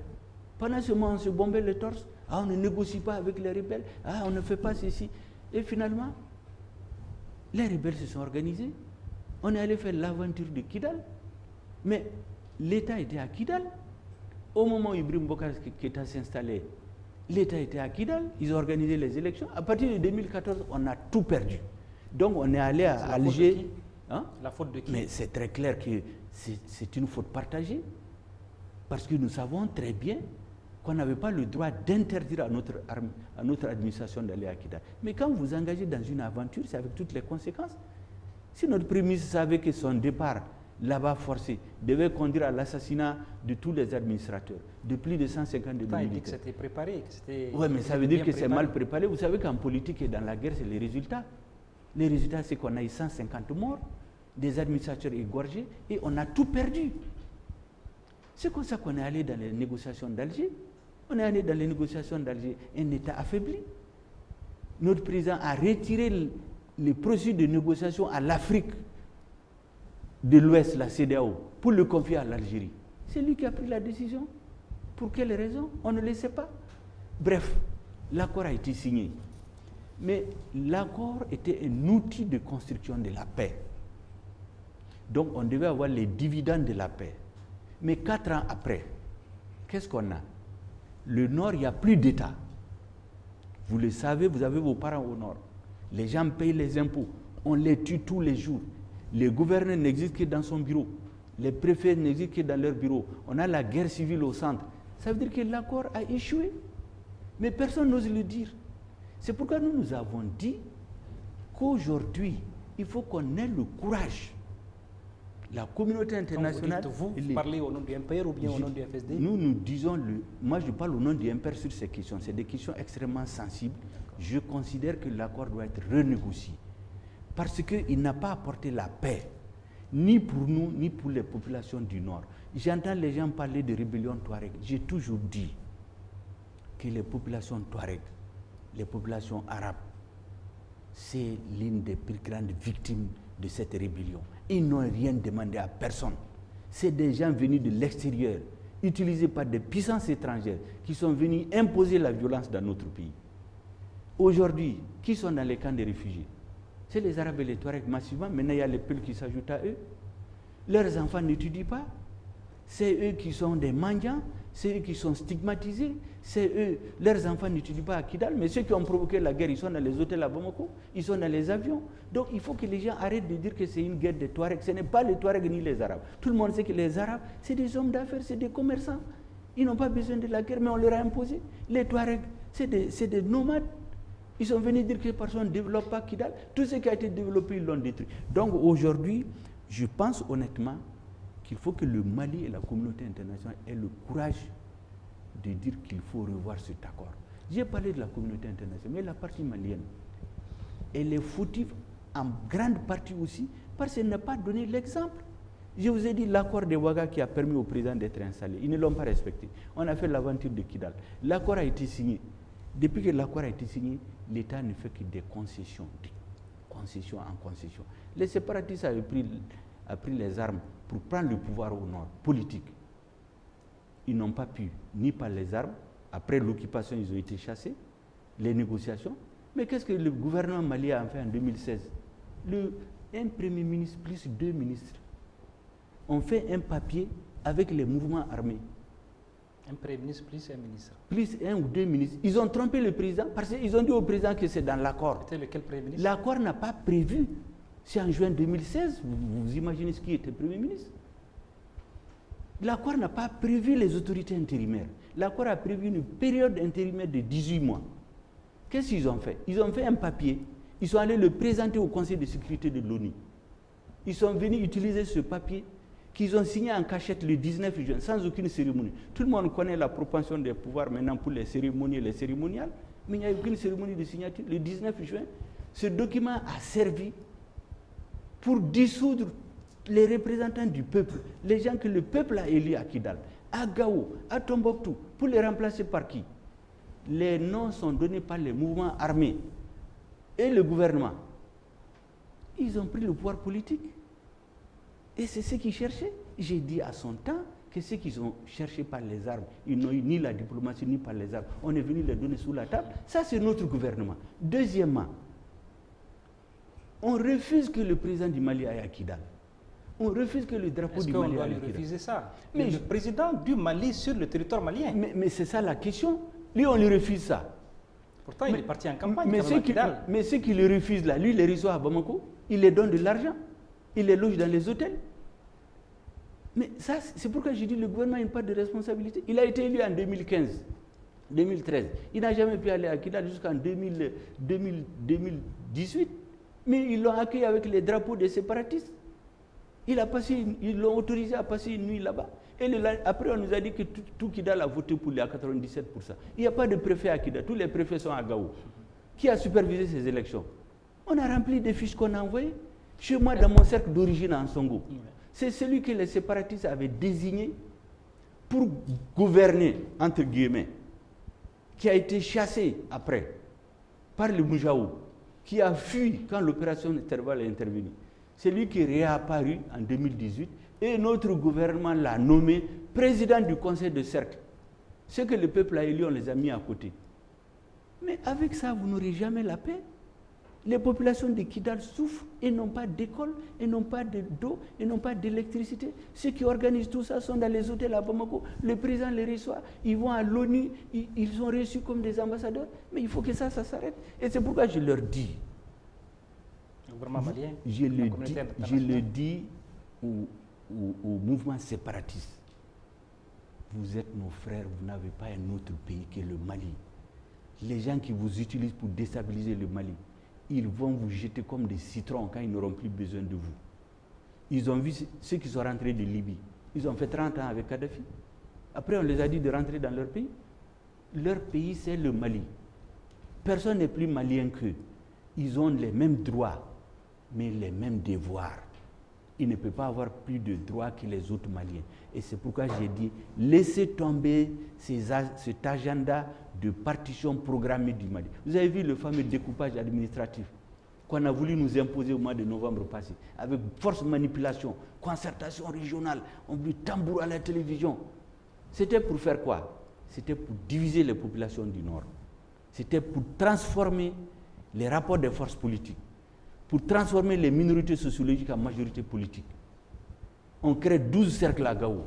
Pendant ce moment, on se bombait le torse. Ah, on ne négocie pas avec les rebelles. Ah, on ne fait pas ceci. Et finalement, les rebelles se sont organisés. On est allé faire l'aventure de Kidal. Mais l'État était à Kidal. Au moment où Ibrahim Boubacar Keïta s'installait, l'État était à Kidal. Ils ont organisé les élections. À partir de 2014, on a tout perdu. Donc, on est allé à Alger. Hein? La faute de qui? Mais c'est très clair que c'est une faute partagée. Parce que nous savons très bien qu'on n'avait pas le droit d'interdire à notre administration d'aller à Kidal. Mais quand vous engagez dans une aventure, c'est avec toutes les conséquences. Si notre Premier ministre savait que son départ là-bas forcé devait conduire à l'assassinat de tous les administrateurs, de plus de 150 de militaires. Il dit que c'était préparé. Oui, mais ça veut dire que c'est mal préparé. Vous savez qu'en politique et dans la guerre, c'est les résultats. Les résultats, c'est qu'on a eu 150 morts, des administrateurs égorgés, et on a tout perdu. C'est comme ça qu'on est allé dans les négociations d'Alger. On est allé dans les négociations d'Alger, un État affaibli. Notre président a retiré les processus de négociation à l'Afrique de l'Ouest, la CEDEAO, pour le confier à l'Algérie. C'est lui qui a pris la décision. Pour quelle raison? On ne le sait pas. Bref, l'accord a été signé. Mais l'accord était un outil de construction de la paix. Donc on devait avoir les dividendes de la paix. Mais 4 ans après, qu'est-ce qu'on a? Le Nord, il n'y a plus d'État. Vous le savez, vous avez vos parents au Nord. Les gens payent les impôts. On les tue tous les jours. Les gouverneurs n'existent que dans son bureau. Les préfets n'existent que dans leur bureau. On a la guerre civile au centre. Ça veut dire que l'accord a échoué. Mais personne n'ose le dire. C'est pourquoi nous avons dit qu'aujourd'hui, il faut qu'on ait le courage. La communauté internationale... Vous parlez au nom du MPR ou bien au nom du FSD? Nous disons... Moi, je parle au nom du MPR sur ces questions. C'est des questions extrêmement sensibles. Je considère que l'accord doit être renégocié. Parce qu'il n'a pas apporté la paix, ni pour nous, ni pour les populations du Nord. J'entends les gens parler de rébellion Touareg. J'ai toujours dit que les populations Touareg, les populations arabes, c'est l'une des plus grandes victimes de cette rébellion. Ils n'ont rien demandé à personne. C'est des gens venus de l'extérieur, utilisés par des puissances étrangères, qui sont venus imposer la violence dans notre pays. Aujourd'hui, qui sont dans les camps de réfugiés? C'est les Arabes et les Touaregs massivement. Maintenant, il y a les Peuls qui s'ajoutent à eux. Leurs enfants n'étudient pas. C'est eux qui sont des mendiants. C'est eux qui sont stigmatisés. C'est eux. Leurs enfants n'étudient pas à Kidal. Mais ceux qui ont provoqué la guerre, ils sont dans les hôtels à Bamako. Ils sont dans les avions. Donc, il faut que les gens arrêtent de dire que c'est une guerre des Touaregs. Ce n'est pas les Touaregs ni les Arabes. Tout le monde sait que les Arabes, c'est des hommes d'affaires, c'est des commerçants. Ils n'ont pas besoin de la guerre, mais on leur a imposé. Les Touaregs, c'est des nomades. Ils sont venus dire que personne ne développe pas Kidal. Tout ce qui a été développé, ils l'ont détruit. Donc aujourd'hui, je pense honnêtement qu'il faut que le Mali et la communauté internationale aient le courage de dire qu'il faut revoir cet accord. J'ai parlé de la communauté internationale, mais la partie malienne, elle est fautive en grande partie aussi parce qu'elle n'a pas donné l'exemple. Je vous ai dit l'accord de Ouaga qui a permis au président d'être installé. Ils ne l'ont pas respecté. On a fait l'aventure de Kidal. L'accord a été signé. Depuis que l'accord a été signé, l'État ne fait que des concessions, en concession. Les séparatistes avaient pris les armes pour prendre le pouvoir au nord, politique. Ils n'ont pas pu, ni par les armes. Après l'occupation, ils ont été chassés, les négociations. Mais qu'est-ce que le gouvernement malien a fait en 2016? Un premier ministre plus 2 ministres ont fait un papier avec les mouvements armés. Un premier ministre plus un ministre. Plus 1 ou 2 ministres. Ils ont trompé le président parce qu'ils ont dit au président que c'est dans l'accord. C'était lequel premier ministre? L'accord n'a pas prévu. C'est en juin 2016. Vous imaginez ce qui était premier ministre? L'accord n'a pas prévu les autorités intérimaires. L'accord a prévu une période intérimaire de 18 mois. Qu'est-ce qu'ils ont fait? Ils ont fait un papier Ils sont allés le présenter au Conseil de sécurité de l'ONU. Ils sont venus utiliser ce papier qu'ils ont signé en cachette le 19 juin, sans aucune cérémonie. Tout le monde connaît la propension des pouvoirs maintenant pour les cérémonies et les cérémoniales, mais il n'y a aucune cérémonie de signature. Le 19 juin, ce document a servi pour dissoudre les représentants du peuple, les gens que le peuple a élus à Kidal, à Gao, à Tombouctou, pour les remplacer par qui? Les noms sont donnés par les mouvements armés et le gouvernement. Ils ont pris le pouvoir politique. Et c'est ce qu'ils cherchaient. J'ai dit à son temps que ce qu'ils ont cherché par les armes, ils n'ont eu ni la diplomatie ni par les armes. On est venu les donner sous la table. Ça, c'est notre gouvernement. Deuxièmement, on refuse que le président du Mali aille à Kidal. On refuse que le drapeau du Mali aille à Kidal. Est-ce qu'on doit lui refuser ça? Mais le président du Mali sur le territoire malien. Mais c'est ça la question. Lui, on lui refuse ça. Pourtant, il est parti en campagne. Mais ceux qui le refusent là, lui, il les reçoit à Bamako, il les donne de l'argent, il les loge dans les hôtels. Mais ça, c'est pourquoi j'ai dit que le gouvernement n'a pas de responsabilité. Il a été élu en 2015, 2013. Il n'a jamais pu aller à Kidal jusqu'en 2018. Mais ils l'ont accueilli avec les drapeaux des séparatistes. Ils l'ont autorisé à passer une nuit là-bas. Et après, on nous a dit que tout Kidal a voté pour lui à 97%. Il n'y a pas de préfet à Kidal. Tous les préfets sont à Gao. Qui a supervisé ces élections? On a rempli des fiches qu'on a envoyées. Chez moi, dans mon cercle d'origine en Songo, c'est celui que les séparatistes avaient désigné pour gouverner, entre guillemets, qui a été chassé après par le Moujaou, qui a fui quand l'opération Intervalle est intervenue. C'est lui qui est réapparu en 2018 et notre gouvernement l'a nommé président du conseil de cercle. Ce que le peuple a élu, on les a mis à côté. Mais avec ça, vous n'aurez jamais la paix. Les populations de Kidal souffrent et n'ont pas d'école, et n'ont pas d'eau, et n'ont pas d'électricité. Ceux qui organisent tout ça sont dans les hôtels à Bamako. Le président les reçoit, ils vont à l'ONU, ils sont reçus comme des ambassadeurs. Mais il faut que ça s'arrête. Et c'est pourquoi je leur dis, malien, je le dis au mouvement séparatiste. Vous êtes nos frères, vous n'avez pas un autre pays que le Mali. Les gens qui vous utilisent pour déstabiliser le Mali, ils vont vous jeter comme des citrons quand ils n'auront plus besoin de vous. Ils ont vu ceux qui sont rentrés de Libye. Ils ont fait 30 ans avec Kadhafi. Après, on les a dit de rentrer dans leur pays. Leur pays, c'est le Mali. Personne n'est plus malien qu'eux. Ils ont les mêmes droits, mais les mêmes devoirs. Ils ne peuvent pas avoir plus de droits que les autres Maliens. Et c'est pourquoi j'ai dit, laissez tomber cet agenda de partition programmée du Mali. Vous avez vu le fameux découpage administratif qu'on a voulu nous imposer au mois de novembre passé, avec force manipulation, concertation régionale, on veut tambour à la télévision. C'était pour faire quoi? C'était pour diviser les populations du Nord. C'était pour transformer les rapports des forces politiques, pour transformer les minorités sociologiques en majorité politique. On crée 12 cercles à Gao.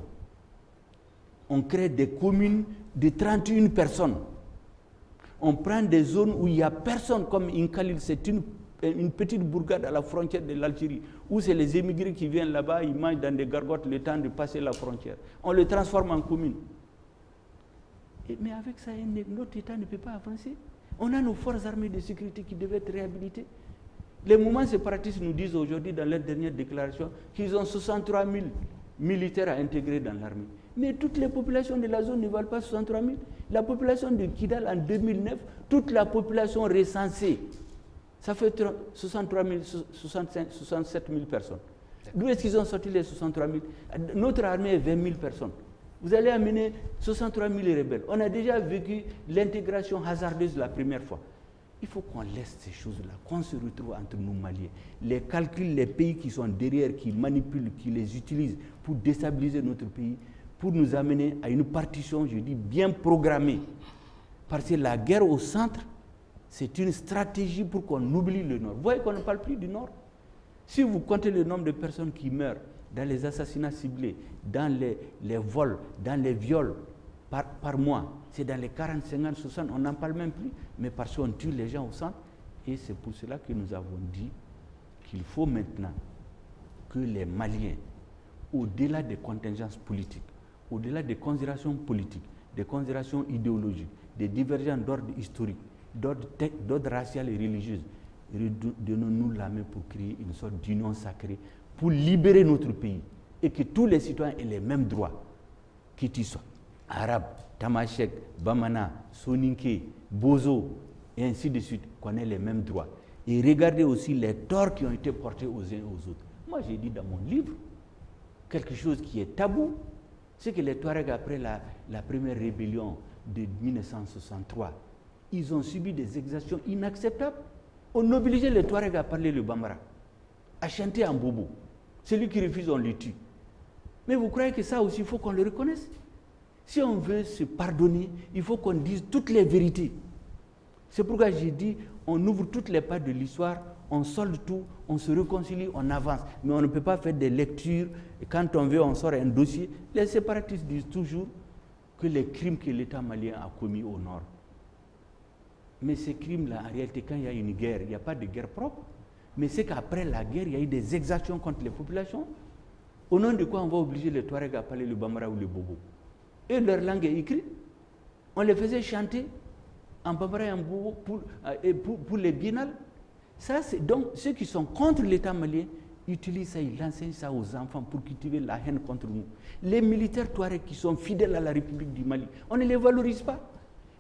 On crée des communes de 31 personnes. On prend des zones où il n'y a personne, comme Inkalil, c'est une petite bourgade à la frontière de l'Algérie, où c'est les émigrés qui viennent là-bas, ils mangent dans des gargotes le temps de passer la frontière. On le transforme en commune. Mais avec ça, notre État ne peut pas avancer. On a nos forces armées de sécurité qui devaient être réhabilitées. Les mouvements séparatistes nous disent aujourd'hui, dans leur dernière déclaration, qu'ils ont 63 000 militaires à intégrer dans l'armée. Mais toutes les populations de la zone ne valent pas 63 000. La population de Kidal en 2009, toute la population recensée, ça fait 63 000, 67 000 personnes. D'où est-ce qu'ils ont sorti les 63 000? Notre armée est 20 000 personnes. Vous allez amener 63 000 rebelles. On a déjà vécu l'intégration hasardeuse la première fois. Il faut qu'on laisse ces choses-là, qu'on se retrouve entre nous Maliens. Les calculs, les pays qui sont derrière, qui manipulent, qui les utilisent pour déstabiliser notre pays, pour nous amener à une partition, je dis, bien programmée. Parce que la guerre au centre, c'est une stratégie pour qu'on oublie le Nord. Vous voyez qu'on ne parle plus du Nord. Si vous comptez le nombre de personnes qui meurent dans les assassinats ciblés, dans les vols, dans les viols par mois, c'est dans les 40, 50, 60, on n'en parle même plus, mais parce qu'on tue les gens au centre. Et c'est pour cela que nous avons dit qu'il faut maintenant que les Maliens, au-delà des contingences politiques, au-delà des considérations politiques, des considérations idéologiques, des divergences d'ordre historique, d'ordre racial et religieux, donnons-nous la main pour créer une sorte d'union sacrée, pour libérer notre pays et que tous les citoyens aient les mêmes droits, que tu sois arabe, tamashek, bamana, soninké, bozo, et ainsi de suite, qu'on ait les mêmes droits. Et regardez aussi les torts qui ont été portés aux uns et aux autres. Moi, j'ai dit dans mon livre, quelque chose qui est tabou, c'est que les Touaregs, après la première rébellion de 1963, ils ont subi des exactions inacceptables. On obligeait les Touaregs à parler le bambara, à chanter en bobo. Celui qui refuse, on le tue. Mais vous croyez que ça aussi, il faut qu'on le reconnaisse? Si on veut se pardonner, il faut qu'on dise toutes les vérités. C'est pourquoi j'ai dit, on ouvre toutes les pages de l'histoire, on solde tout, on se réconcilie, on avance. Mais on ne peut pas faire des lectures, et quand on veut, on sort un dossier. Les séparatistes disent toujours que les crimes que l'État malien a commis au nord. Mais ces crimes-là, en réalité, quand il y a une guerre, il n'y a pas de guerre propre. Mais c'est qu'après la guerre, il y a eu des exactions contre les populations. Au nom de quoi on va obliger les Touaregs à parler le bambara ou le bobo? Et leur langue est écrite. On les faisait chanter en bambara et en bobo pour les biennales. Ça, donc, ceux qui sont contre l'État malien utilisent ça, ils enseignent ça aux enfants pour cultiver la haine contre nous. Les militaires Touaregs qui sont fidèles à la République du Mali, on ne les valorise pas.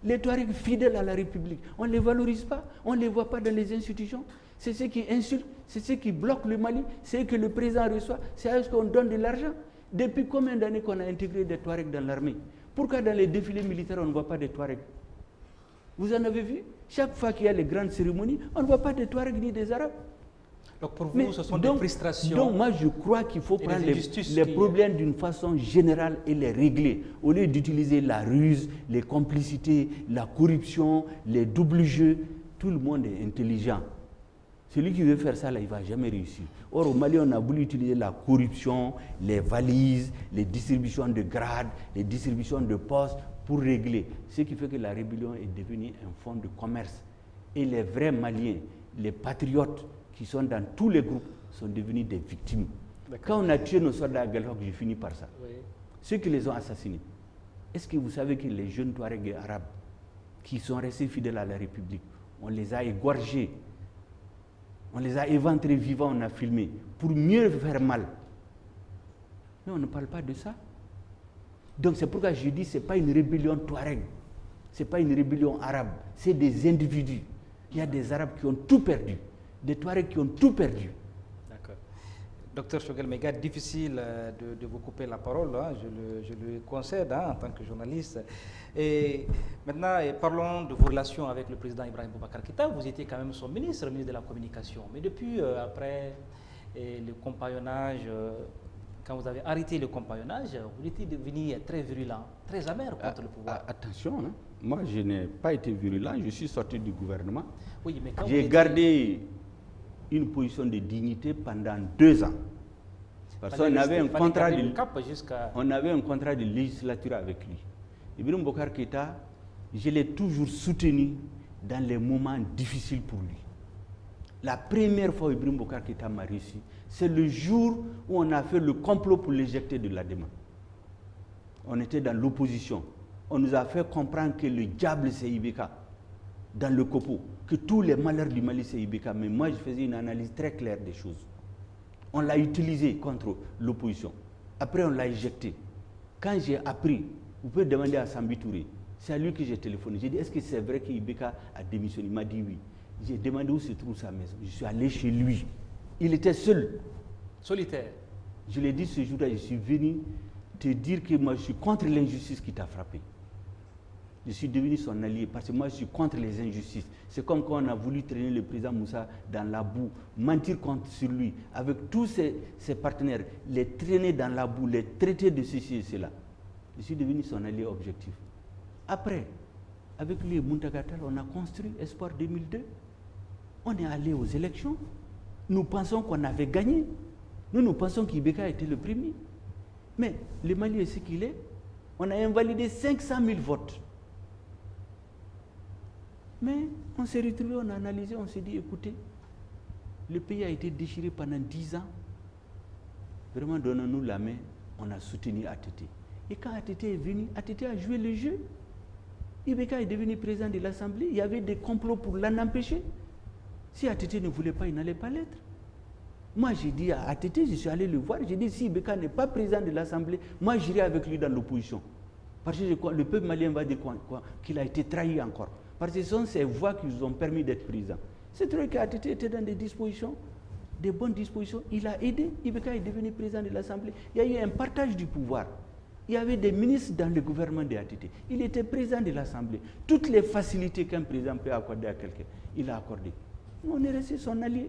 Les Touaregs fidèles à la République, on ne les valorise pas, on ne les voit pas dans les institutions. C'est ceux qui insultent, c'est ceux qui bloquent le Mali, c'est eux que le président reçoit, c'est à eux qu'on donne de l'argent. Depuis combien d'années qu'on a intégré des Touaregs dans l'armée? Pourquoi dans les défilés militaires, on ne voit pas des Touaregs? Vous en avez vu? Chaque fois qu'il y a les grandes cérémonies, on ne voit pas des Touaregs ni des Arabes. Donc pour vous, ce sont des frustrations. Donc moi, je crois qu'il faut prendre les problèmes d'une façon générale et les régler. Au lieu d'utiliser la ruse, les complicités, la corruption, les doubles jeux, tout le monde est intelligent. Celui qui veut faire ça, là, il ne va jamais réussir. Or, au Mali, on a voulu utiliser la corruption, les valises, les distributions de grades, les distributions de postes pour régler. Ce qui fait que la rébellion est devenue un fonds de commerce. Et les vrais Maliens, les patriotes qui sont dans tous les groupes, sont devenus des victimes. Quand on a tué nos soldats à Galhok, j'ai fini par ça. Oui. Ceux qui les ont assassinés. Est-ce que vous savez que les jeunes Touaregs et Arabes qui sont restés fidèles à la République, on les a égorgés, on les a éventrés vivants, on a filmé, pour mieux faire mal. Mais on ne parle pas de ça. Donc c'est pourquoi je dis que ce n'est pas une rébellion Touareg, ce n'est pas une rébellion arabe, c'est des individus. Il y a des Arabes qui ont tout perdu, des Touaregs qui ont tout perdu. D'accord. Docteur Choguel Maiga, difficile de vous couper la parole, hein, je le concède hein, en tant que journaliste. Et maintenant, parlons de vos relations avec le président Ibrahim Boubacar Keïta. Vous étiez quand même son ministre de la Communication. Mais depuis, après le compagnonnage, quand vous avez arrêté le compagnonnage, vous étiez devenu très virulent, très amer contre le pouvoir. Attention, hein. Moi je n'ai pas été virulent, je suis sorti du gouvernement. Oui, mais j'ai gardé une position de dignité pendant 2 ans. Parce qu'on avait un contrat de législature avec lui. Ibrahim Boubacar Keïta, je l'ai toujours soutenu dans les moments difficiles pour lui. La première fois où Ibrahim Boubacar Keïta m'a reçu, c'est le jour où on a fait le complot pour l'éjecter de l'ADEMA. On était dans l'opposition. On nous a fait comprendre que le diable c'est Ibeka, dans le copeau, que tous les malheurs du Mali c'est Ibeka. Mais moi je faisais une analyse très claire des choses. On l'a utilisé contre l'opposition. Après on l'a éjecté. Quand j'ai appris, vous pouvez demander à Sambi Touré, c'est à lui que j'ai téléphoné. J'ai dit, est-ce que c'est vrai qu'Ibeka a démissionné? Il m'a dit oui. J'ai demandé où se trouve sa maison. Je suis allé chez lui. Il était seul. Solitaire. Je l'ai dit ce jour-là, je suis venu te dire que moi je suis contre l'injustice qui t'a frappé. Je suis devenu son allié parce que moi je suis contre les injustices. C'est comme quand on a voulu traîner le président Moussa dans la boue, mentir sur lui, avec tous ses partenaires, les traîner dans la boue, les traiter de ceci et cela. Je suis devenu son allié objectif. Après, avec lui et Muntagatal, on a construit Espoir 2002. On est allé aux élections. Nous pensons qu'on avait gagné. Nous pensons qu'Ibeka était le premier. Mais le Mali est ce qu'il est. On a invalidé 500 000 votes. Mais on s'est retrouvé, on a analysé, on s'est dit, écoutez, le pays a été déchiré pendant 10 ans. Vraiment, donnons-nous la main. On a soutenu ATT. Et quand ATT est venu, ATT a joué le jeu. Ibeka est devenu président de l'Assemblée. Il y avait des complots pour l'en empêcher. Si ATT ne voulait pas, il n'allait pas l'être. Moi, j'ai dit à ATT, je suis allé le voir, j'ai dit, si Ibeka n'est pas président de l'Assemblée, moi, j'irai avec lui dans l'opposition. Parce que le peuple malien va dire qu'il a été trahi encore. Parce que ce sont ces voix qui nous ont permis d'être président. C'est vrai qu'ATT était dans des dispositions, des bonnes dispositions. Il a aidé, Ibeka est devenu président de l'Assemblée. Il y a eu un partage du pouvoir. Il y avait des ministres dans le gouvernement de ATT. Il était président de l'Assemblée. Toutes les facilités qu'un président peut accorder à quelqu'un, il a accordé. On est resté son allié.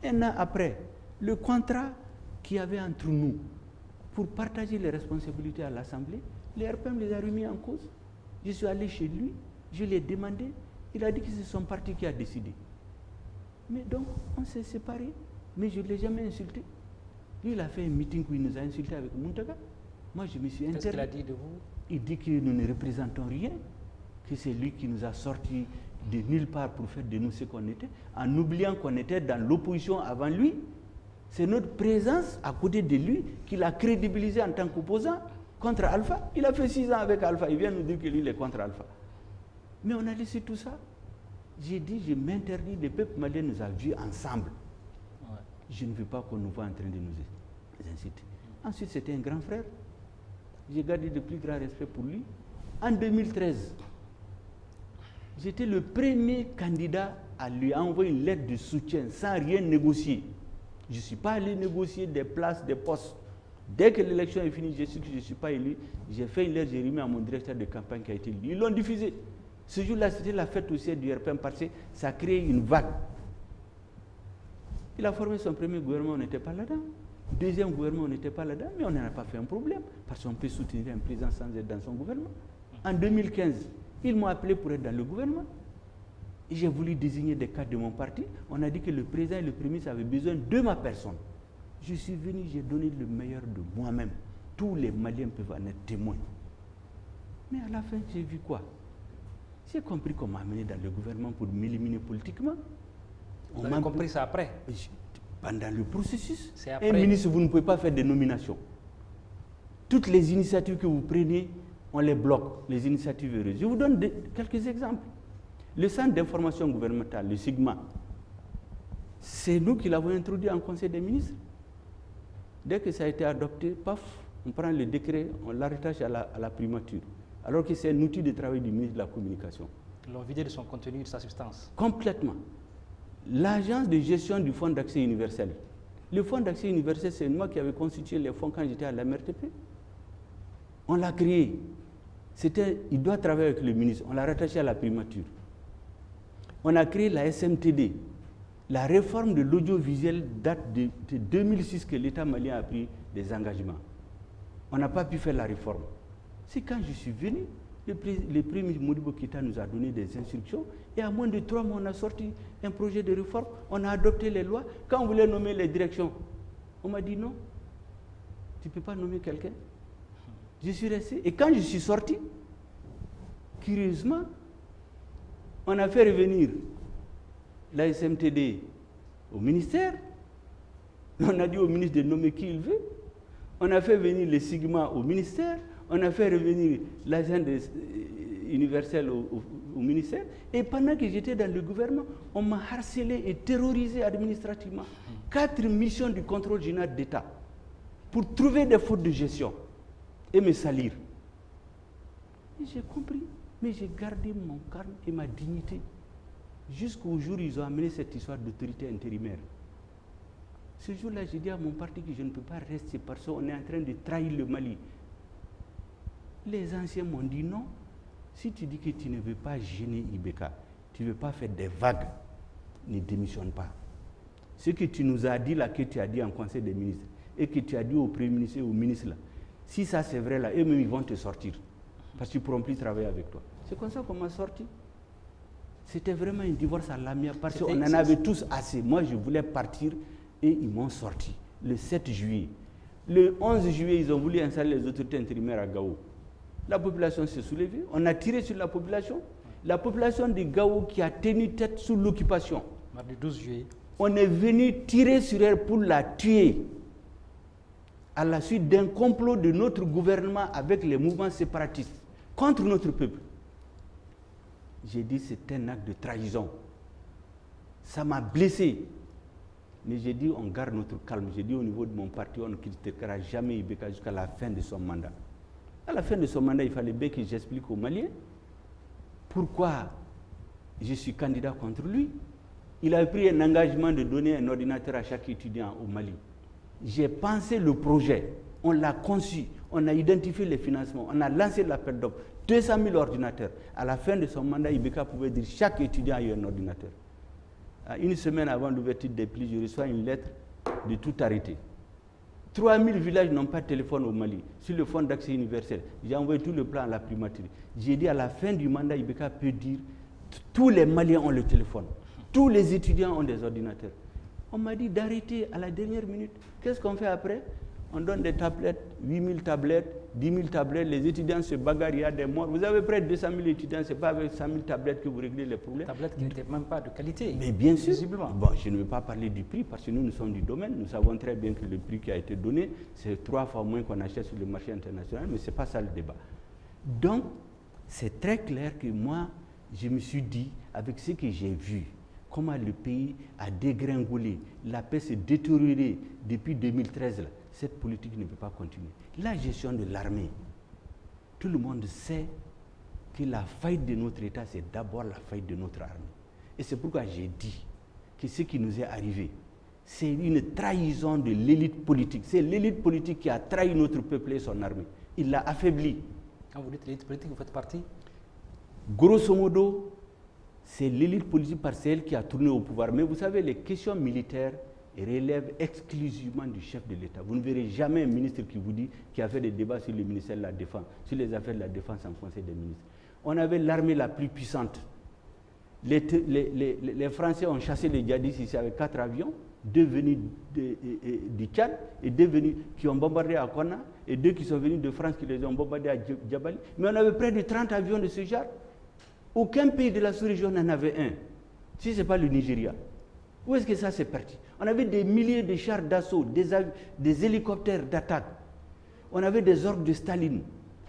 Un an après, le contrat qu'il y avait entre nous pour partager les responsabilités à l'Assemblée, les RPM les a remis en cause. Je suis allé chez lui, je lui ai demandé, il a dit que c'est son parti qui a décidé. Mais donc, on s'est séparés, mais je ne l'ai jamais insulté. Lui, il a fait un meeting où il nous a insultés avec Muntaga. Moi, je me suis interdit. Qu'est-ce qu'il a dit de vous? Il dit que nous ne représentons rien, que c'est lui qui nous a sortis de nulle part pour faire de nous ce qu'on était, en oubliant qu'on était dans l'opposition avant lui. C'est notre présence à côté de lui qui l'a crédibilisé en tant qu'opposant contre Alpha. Il a fait 6 ans avec Alpha, il vient nous dire que lui, il est contre Alpha. Mais on a laissé tout ça. J'ai dit, je m'interdis, le peuple malien nous a vus ensemble. Ouais. Je ne veux pas qu'on nous voit en train de nous inciter. Ensuite, c'était un grand frère. J'ai gardé le plus grand respect pour lui. En 2013, j'étais le premier candidat à lui envoyer une lettre de soutien sans rien négocier. Je ne suis pas allé négocier des places, des postes. Dès que l'élection est finie, je sais que je ne suis pas élu. J'ai fait une lettre, j'ai remis à mon directeur de campagne qui a été élu. Ils l'ont diffusé. Ce jour-là, c'était la fête aussi du RPM parce que ça a créé une vague. Il a formé son premier gouvernement, on n'était pas là-dedans. Deuxième gouvernement, on n'était pas là-dedans, mais on n'en a pas fait un problème. Parce qu'on peut soutenir un président sans être dans son gouvernement. En 2015, ils m'ont appelé pour être dans le gouvernement. Et j'ai voulu désigner des cadres de mon parti. On a dit que le président et le premier ministre avaient besoin de ma personne. Je suis venu, j'ai donné le meilleur de moi-même. Tous les Maliens peuvent en être témoins. Mais à la fin, j'ai vu quoi? J'ai compris qu'on m'a amené dans le gouvernement pour m'éliminer politiquement. Vous avez compris ça après? Pendant le processus. Après. Un ministre, vous ne pouvez pas faire des nominations. Toutes les initiatives que vous prenez, on les bloque, les initiatives heureuses. Je vous donne quelques exemples. Le centre d'information gouvernementale, le SIGMA, c'est nous qui l'avons introduit en Conseil des ministres. Dès que ça a été adopté, paf, on prend le décret, on l'attache à la primature. Alors que c'est un outil de travail du ministre de la Communication. Ils l'ont vidé de son contenu, de sa substance. Complètement. L'agence de gestion du fonds d'accès universel. Le fonds d'accès universel, c'est moi qui avais constitué les fonds quand j'étais à la MRTP. On l'a créé. Il doit travailler avec le ministre. On l'a rattaché à la primature. On a créé la SMTD. La réforme de l'audiovisuel date de 2006 que l'État malien a pris des engagements. On n'a pas pu faire la réforme. C'est quand je suis venu, le premier ministre Modibo Keïta nous a donné des instructions et à moins de 3 mois, on a sorti un projet de réforme, on a adopté les lois. Quand on voulait nommer les directions, on m'a dit non, tu ne peux pas nommer quelqu'un. Je suis resté. Et quand je suis sorti, curieusement, on a fait revenir la SMTD au ministère. On a dit au ministre de nommer qui il veut. On a fait venir le SIGMA au ministère. On a fait revenir l'agence universelle au ministère. Et pendant que j'étais dans le gouvernement, on m'a harcelé et terrorisé administrativement. 4 missions du contrôle général d'État pour trouver des fautes de gestion et me salir. Et j'ai compris, mais j'ai gardé mon calme et ma dignité jusqu'au jour où ils ont amené cette histoire d'autorité intérimaire. Ce jour-là, j'ai dit à mon parti que je ne peux pas rester parce qu'on est en train de trahir le Mali. Les anciens m'ont dit non. Si tu dis que tu ne veux pas gêner Ibeka, tu ne veux pas faire des vagues, ne démissionne pas. Ce que tu nous as dit là, que tu as dit en Conseil des ministres, et que tu as dit au Premier ministre et au ministre là, si ça c'est vrai là, eux-mêmes ils vont te sortir. Parce qu'ils ne pourront plus travailler avec toi. C'est comme ça qu'on m'a sorti. C'était vraiment un divorce à l'amiable parce qu'on en avait tous assez. Moi, je voulais partir et ils m'ont sorti le 7 juillet. Le 11 juillet, ils ont voulu installer les autorités intérimaires à Gao. La population s'est soulevée. On a tiré sur la population. La population de Gao qui a tenu tête sous l'occupation. Le 12 juillet. On est venu tirer sur elle pour la tuer à la suite d'un complot de notre gouvernement avec les mouvements séparatistes contre notre peuple. J'ai dit c'est un acte de trahison. Ça m'a blessé. Mais j'ai dit, on garde notre calme. J'ai dit au niveau de mon parti, on ne critiquera jamais Ibeka jusqu'à la fin de son mandat. À la fin de son mandat, il fallait bien que j'explique aux Maliens pourquoi je suis candidat contre lui. Il a pris un engagement de donner un ordinateur à chaque étudiant au Mali. J'ai pensé le projet, on l'a conçu, on a identifié les financements, on a lancé l'appel d'offres, 200 000 ordinateurs. À la fin de son mandat, Ibeka pouvait dire chaque étudiant a eu un ordinateur. Une semaine avant l'ouverture des prix, je reçois une lettre de tout arrêter. 3000 villages n'ont pas de téléphone au Mali. Sur le fonds d'accès universel, j'ai envoyé tout le plan à la primature. J'ai dit à la fin du mandat, Ibeka peut dire tous les Maliens ont le téléphone. Tous les étudiants ont des ordinateurs. On m'a dit d'arrêter à la dernière minute. Qu'est-ce qu'on fait après? On donne des tablettes, 8000 tablettes, 10 000 tablettes, les étudiants se bagarrent, il y a des morts. Vous avez près de 200 000 étudiants, ce n'est pas avec 100 000 tablettes que vous réglez les problèmes. Tablettes qui n'étaient même pas de qualité. Mais bien sûr. Visiblement. Bon, je ne veux pas parler du prix parce que nous sommes du domaine. Nous savons très bien que le prix qui a été donné, c'est 3 fois moins qu'on achète sur le marché international, mais ce n'est pas ça le débat. Donc, c'est très clair que moi, je me suis dit, avec ce que j'ai vu, comment le pays a dégringolé, la paix s'est détériorée depuis 2013, là, cette politique ne peut pas continuer. La gestion de l'armée, tout le monde sait que la faillite de notre État, c'est d'abord la faillite de notre armée. Et c'est pourquoi j'ai dit que ce qui nous est arrivé, c'est une trahison de l'élite politique. C'est l'élite politique qui a trahi notre peuple et son armée. Il l'a affaibli. Quand vous dites l'élite politique, vous faites partie? Grosso modo, c'est l'élite politique parce que c'est elle qui a tourné au pouvoir. Mais vous savez, les questions militaires relèvent exclusivement du chef de l'État. Vous ne verrez jamais un ministre qui vous dit qu'il a fait des débats sur le ministère de la Défense, sur les affaires de la Défense en Conseil des ministres. On avait l'armée la plus puissante. Les Français ont chassé les djihadistes ici avec 4 avions, 2 venus du Tchad et 2 venus qui ont bombardé à Konna et 2 qui sont venus de France qui les ont bombardés à Djabali. Mais on avait près de 30 avions de ce genre. Aucun pays de la sous-région n'en avait un, si ce n'est pas le Nigeria. Où est-ce que ça s'est parti? On avait des milliers de chars d'assaut, des hélicoptères d'attaque. On avait des ordres de Staline.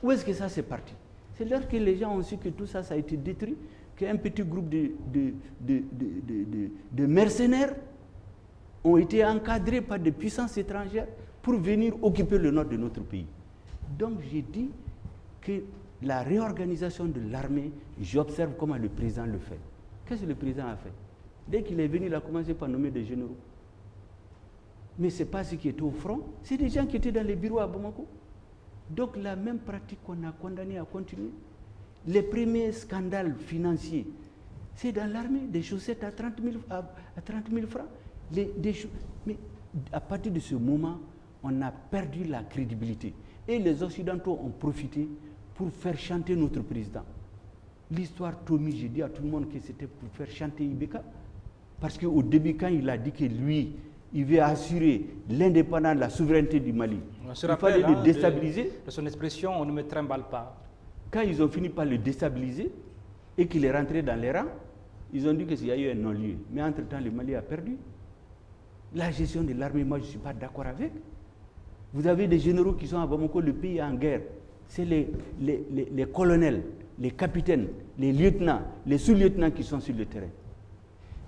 Où est-ce que ça s'est parti? C'est là que les gens ont su que tout ça, ça a été détruit, qu'un petit groupe de mercenaires ont été encadrés par des puissances étrangères pour venir occuper le nord de notre pays. Donc j'ai dit que la réorganisation de l'armée, j'observe comment le président le fait. Qu'est-ce que le président a fait? Dès qu'il est venu, il a commencé par nommer des généraux. Mais ce n'est pas ceux qui étaient au front, c'est des gens qui étaient dans les bureaux à Bamako. Donc la même pratique qu'on a condamnée à continuer. Les premiers scandales financiers, c'est dans l'armée, des chaussettes à 30 000 francs. Mais à partir de ce moment, on a perdu la crédibilité. Et les Occidentaux ont profité pour faire chanter notre président. L'histoire Tommy, j'ai dit à tout le monde que c'était pour faire chanter Ibeka. Parce qu'au début, quand il a dit que lui, il veut assurer l'indépendance, la souveraineté du Mali, il fallait le déstabiliser. De son expression, on ne me trimballe pas. Quand ils ont fini par le déstabiliser et qu'il est rentré dans les rangs, ils ont dit qu'il y a eu un non-lieu. Mais entre-temps, le Mali a perdu. La gestion de l'armée, moi, je ne suis pas d'accord avec. Vous avez des généraux qui sont à Bamako, le pays est en guerre. C'est les colonels, les capitaines, les lieutenants, les sous-lieutenants qui sont sur le terrain.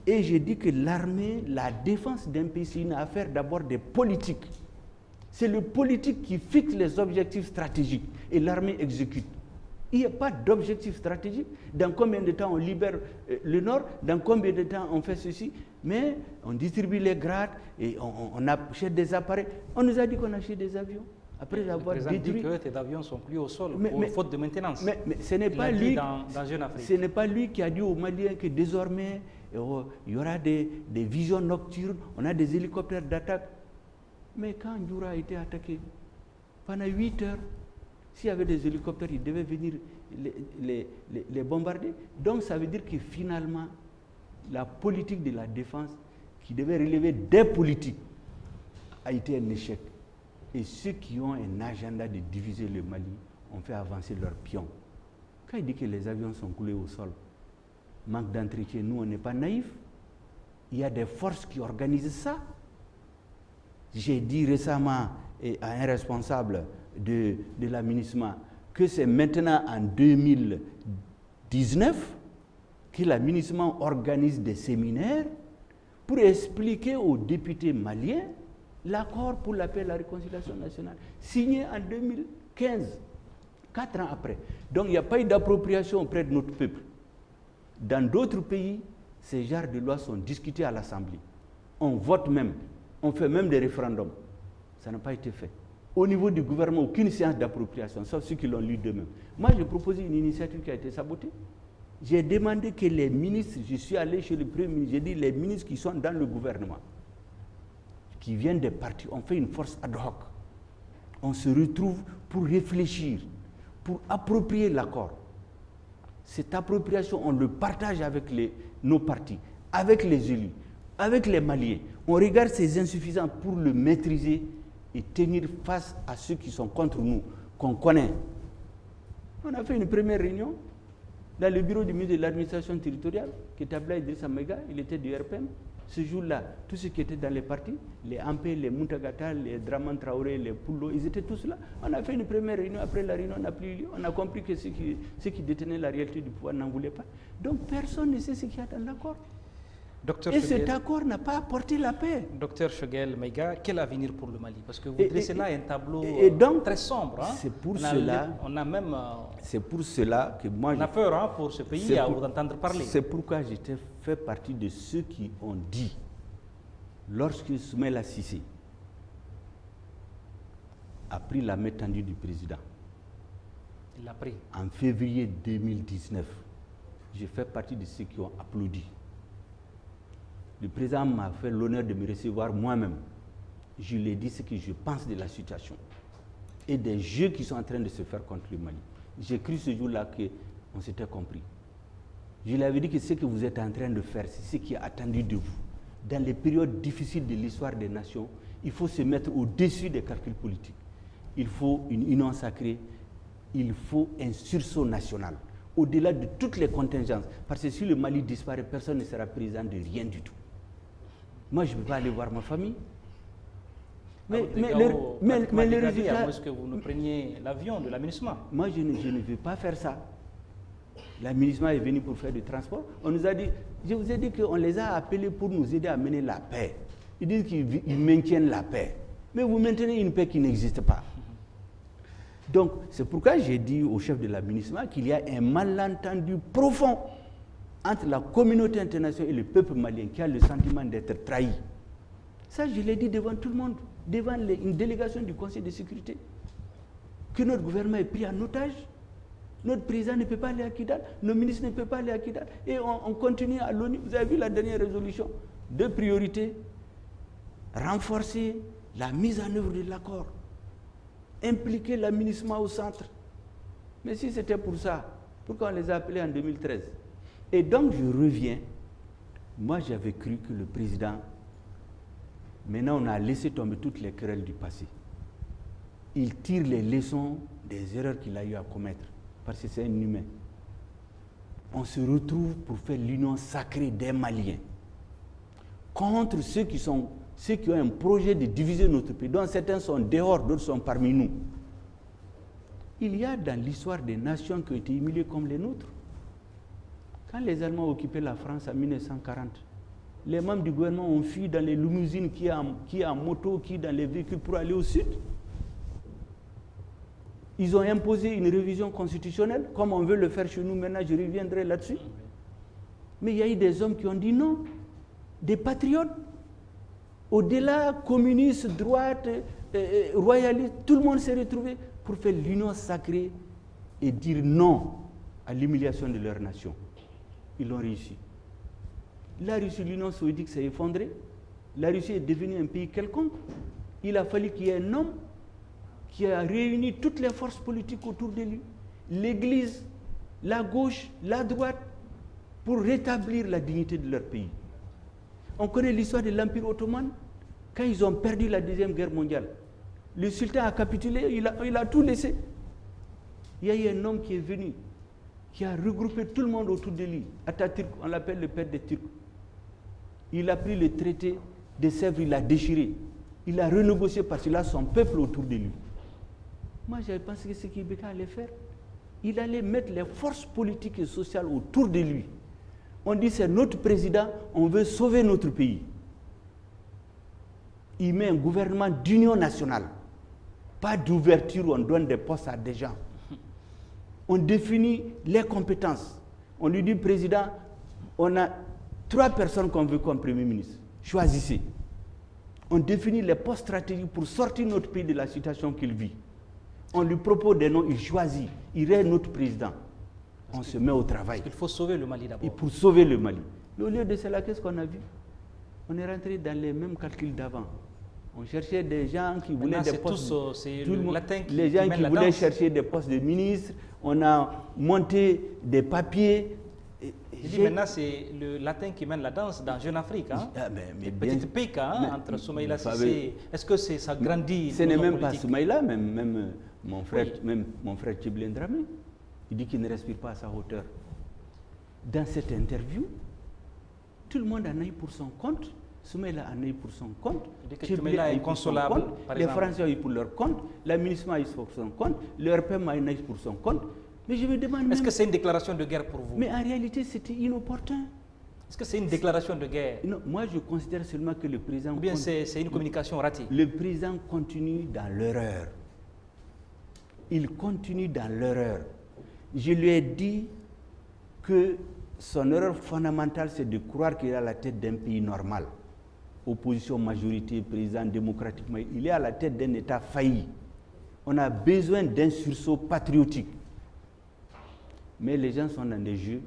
Et j'ai dit que l'armée, la défense d'un pays, c'est une affaire d'abord des politiques. C'est le politique qui fixe les objectifs stratégiques et l'armée exécute. Il n'y a pas d'objectif stratégique. Dans combien de temps on libère le Nord? Dans combien de temps on fait ceci? Mais on distribue les grades et on achète des appareils. On nous a dit qu'on achète des avions. Après avoir détruit... que tes avions sont plus au sol, faute de maintenance. Mais ce n'est pas lui. Ce n'est pas lui qui a dit aux Maliens que désormais il y aura des visions nocturnes, on a des hélicoptères d'attaque. Mais quand Djoura a été attaqué, pendant 8 heures, s'il y avait des hélicoptères, ils devaient venir les bombarder. Donc ça veut dire que finalement, la politique de la défense, qui devait relever des politiques, a été un échec. Et ceux qui ont un agenda de diviser le Mali ont fait avancer leurs pions. Quand il dit que les avions sont coulés au sol, manque d'entretien, nous on n'est pas naïfs. Il y a des forces qui organisent ça. J'ai dit récemment à un responsable de la MINUSMA que c'est maintenant en 2019 que la MINUSMA organise des séminaires pour expliquer aux députés maliens l'accord pour la paix et la réconciliation nationale, signé en 2015, 4 ans après. Donc il n'y a pas eu d'appropriation auprès de notre peuple. Dans d'autres pays, ces genres de lois sont discutées à l'Assemblée. On vote même, on fait même des référendums. Ça n'a pas été fait. Au niveau du gouvernement, aucune séance d'appropriation, sauf ceux qui l'ont lu d'eux-mêmes. Moi, j'ai proposé une initiative qui a été sabotée. J'ai demandé que les ministres, je suis allé chez le Premier ministre, j'ai dit les ministres qui sont dans le gouvernement, qui viennent des partis, on fait une force ad hoc. On se retrouve pour réfléchir, pour approprier l'accord. Cette appropriation, on le partage avec nos partis, avec les élus, avec les Maliens. On regarde ces insuffisants pour le maîtriser et tenir face à ceux qui sont contre nous, qu'on connaît. On a fait une première réunion dans le bureau du ministre de l'administration territoriale, qui était Abdoulaye Idrissa Maïga, il était du RPM. Ce jour-là, tous ceux qui étaient dans les partis, les Ampé, les Muntagata, les Draman Traoré, les Poullo, ils étaient tous là. On a fait une première réunion, après la réunion, on a pris lieu, on a compris que ceux qui détenaient la réalité du pouvoir n'en voulaient pas. Donc personne ne sait ce qu'il y a dans l'accord. Et cet accord n'a pas apporté la paix. Docteur Choguel Maïga, quel avenir pour le Mali? Parce que vous dressez là un tableau très sombre. Hein? C'est pour cela. On a même. C'est pour cela que moi. On a peur pour ce pays à vous entendre parler. C'est pourquoi j'étais fait partie de ceux qui ont dit, lorsque Soumaïla Cissé a pris la main tendue du président. Il l'a pris. En février 2019, j'ai fait partie de ceux qui ont applaudi. Le président m'a fait l'honneur de me recevoir moi-même. Je lui ai dit ce que je pense de la situation et des jeux qui sont en train de se faire contre le Mali. J'ai cru ce jour-là qu'on s'était compris. Je lui avais dit que ce que vous êtes en train de faire, c'est ce qui est attendu de vous. Dans les périodes difficiles de l'histoire des nations, il faut se mettre au-dessus des calculs politiques. Il faut une union sacrée, il faut un sursaut national, au-delà de toutes les contingences. Parce que si le Mali disparaît, personne ne sera président de rien du tout. Moi, je ne peux pas aller voir ma famille. Mais le résultat... Est-ce que vous ne preniez l'avion de l'aménagement? Moi, je ne veux pas faire ça. L'aménagement est venu pour faire du transport. On nous a dit, je vous ai dit qu'on les a appelés pour nous aider à mener la paix. Ils disent qu'ils maintiennent la paix. Mais vous maintenez une paix qui n'existe pas. Donc, c'est pourquoi j'ai dit au chef de l'aménagement qu'il y a un malentendu profond entre la communauté internationale et le peuple malien qui a le sentiment d'être trahi. Ça, je l'ai dit devant tout le monde, devant une délégation du Conseil de sécurité, que notre gouvernement est pris en otage. Notre président ne peut pas aller à Kidal, nos ministres ne peuvent pas aller à Kidal. Et on continue à l'ONU. Vous avez vu la dernière résolution de priorité, renforcer la mise en œuvre de l'accord, impliquer l'aménagement au centre. Mais si c'était pour ça, pourquoi on les a appelés en 2013? Et donc je reviens, moi j'avais cru que le président, maintenant on a laissé tomber toutes les querelles du passé. Il tire les leçons des erreurs qu'il a eu à commettre, parce que c'est un humain. On se retrouve pour faire l'union sacrée des Maliens contre ceux qui ont un projet de diviser notre pays, dont certains sont dehors, d'autres sont parmi nous. Il y a dans l'histoire des nations qui ont été humiliées comme les nôtres. Quand les Allemands occupaient la France en 1940, les membres du gouvernement ont fui dans les limousines, qui en moto, qui dans les véhicules pour aller au sud. Ils ont imposé une révision constitutionnelle, comme on veut le faire chez nous maintenant, je reviendrai là-dessus. Mais il y a eu des hommes qui ont dit non, des patriotes. Au-delà, communistes, droite, royalistes, tout le monde s'est retrouvé pour faire l'union sacrée et dire non à l'humiliation de leur nation. Ils l'ont réussi. La Russie, l'Union soviétique s'est effondrée. La Russie est devenue un pays quelconque. Il a fallu qu'il y ait un homme qui a réuni toutes les forces politiques autour de lui, l'Église, la gauche, la droite, pour rétablir la dignité de leur pays. On connaît l'histoire de l'Empire ottoman. Quand ils ont perdu la Deuxième Guerre mondiale, le sultan a capitulé, il a tout laissé. Il y a eu un homme qui est venu, qui a regroupé tout le monde autour de lui. Atatürk, on l'appelle le père des Turcs. Il a pris le traité de Sèvres, il l'a déchiré. Il a renégocié parce qu'il a son peuple autour de lui. Moi, j'avais pensé que ce qu'Ibeka allait faire, il allait mettre les forces politiques et sociales autour de lui. On dit c'est notre président, on veut sauver notre pays. il met un gouvernement d'union nationale. Pas d'ouverture où on donne des postes à des gens. On définit les compétences. On lui dit, président, on a 3 personnes qu'on veut comme Premier ministre. Choisissez. On définit les postes stratégiques pour sortir notre pays de la situation qu'il vit. On lui propose des noms, il choisit. Il est notre président. On se met au travail. Il faut sauver le Mali d'abord. Et pour sauver le Mali. Mais au lieu de cela, qu'est-ce qu'on a vu? On est rentré dans les mêmes calculs d'avant. On cherchait des gens qui voulaient des postes. Les gens qui voulaient chercher des postes de ministre. On a monté des papiers. Maintenant, c'est le latin qui mène la danse dans Jeune Afrique. Hein? Mais petite pique entre Soumaïla Cissé. Est-ce que ça grandit? Ce n'est même pas Soumaïla, même mon frère Tchiblin Dramé. Il dit qu'il ne respire pas à sa hauteur. Dans cette interview, tout le monde en a eu pour son compte. Soumaïla en a eu pour son compte. Soumaïla est inconsolable. Les Français ont eu pour leur compte. L'administration a eu pour son compte. Le RPM a eu pour son compte. Mais je me demande. Est-ce que c'est une déclaration de guerre pour vous? Mais en réalité, c'était inopportun. Est-ce que c'est une déclaration de guerre? Non, moi je considère seulement que le président. Ou bien c'est une communication ratée? Le président continue dans l'erreur. Il continue dans l'erreur. Je lui ai dit que son erreur fondamentale, c'est de croire qu'il est à la tête d'un pays normal. Opposition, majorité, président démocratiquement. Il est à la tête d'un État failli. On a besoin d'un sursaut patriotique. Mais les gens sont dans des jeux.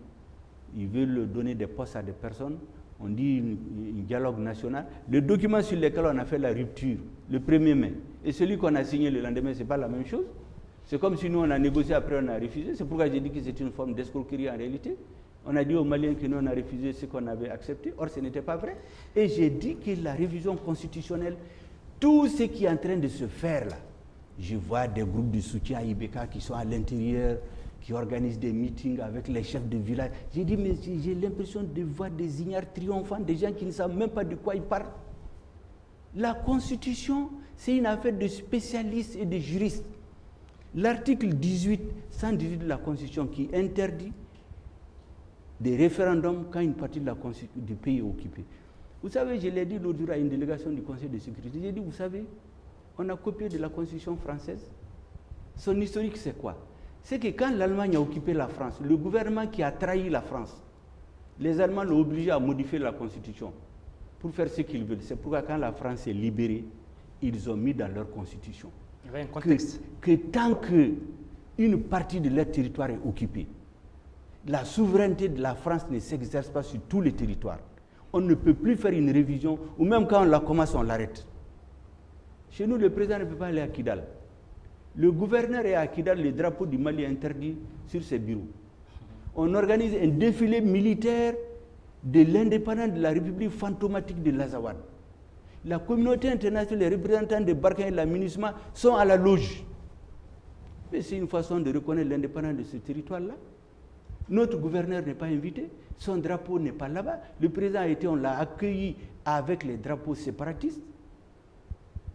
Ils veulent donner des postes à des personnes. On dit un dialogue national. Le document sur lequel on a fait la rupture, le 1er mai, et celui qu'on a signé le lendemain, ce n'est pas la même chose. C'est comme si nous, on a négocié, après on a refusé. C'est pourquoi j'ai dit que c'est une forme d'escroquerie en réalité. On a dit aux Maliens que nous, on a refusé ce qu'on avait accepté. Or, ce n'était pas vrai. Et j'ai dit que la révision constitutionnelle, tout ce qui est en train de se faire là, je vois des groupes de soutien à IBK qui sont à l'intérieur, qui organisent des meetings avec les chefs de village. J'ai dit, mais j'ai l'impression de voir des ignares triomphants, des gens qui ne savent même pas de quoi ils parlent. La Constitution, c'est une affaire de spécialistes et de juristes. L'article 118 de la Constitution qui interdit des référendums quand une partie du pays est occupée. Vous savez, je l'ai dit l'autre jour à une délégation du Conseil de sécurité, j'ai dit, vous savez, on a copié de la Constitution française. Son historique, c'est quoi? C'est que quand l'Allemagne a occupé la France, le gouvernement qui a trahi la France, les Allemands l'ont obligé à modifier la Constitution pour faire ce qu'ils veulent. C'est pourquoi quand la France est libérée, ils ont mis dans leur Constitution il y avait un contexte. Que tant qu'une partie de leur territoire est occupée, la souveraineté de la France ne s'exerce pas sur tous les territoires. On ne peut plus faire une révision, ou même quand on la commence, on l'arrête. Chez nous, le président ne peut pas aller à Kidal. Le gouverneur est à Kidal, le drapeau du Mali est interdit sur ses bureaux. On organise un défilé militaire de l'indépendance de la République fantomatique de l'Azawad. La communauté internationale, les représentants de Barkhane et la MINUSMA sont à la loge. Mais c'est une façon de reconnaître l'indépendance de ce territoire-là. Notre gouverneur n'est pas invité, son drapeau n'est pas là-bas. Le président a été, on l'a accueilli avec les drapeaux séparatistes.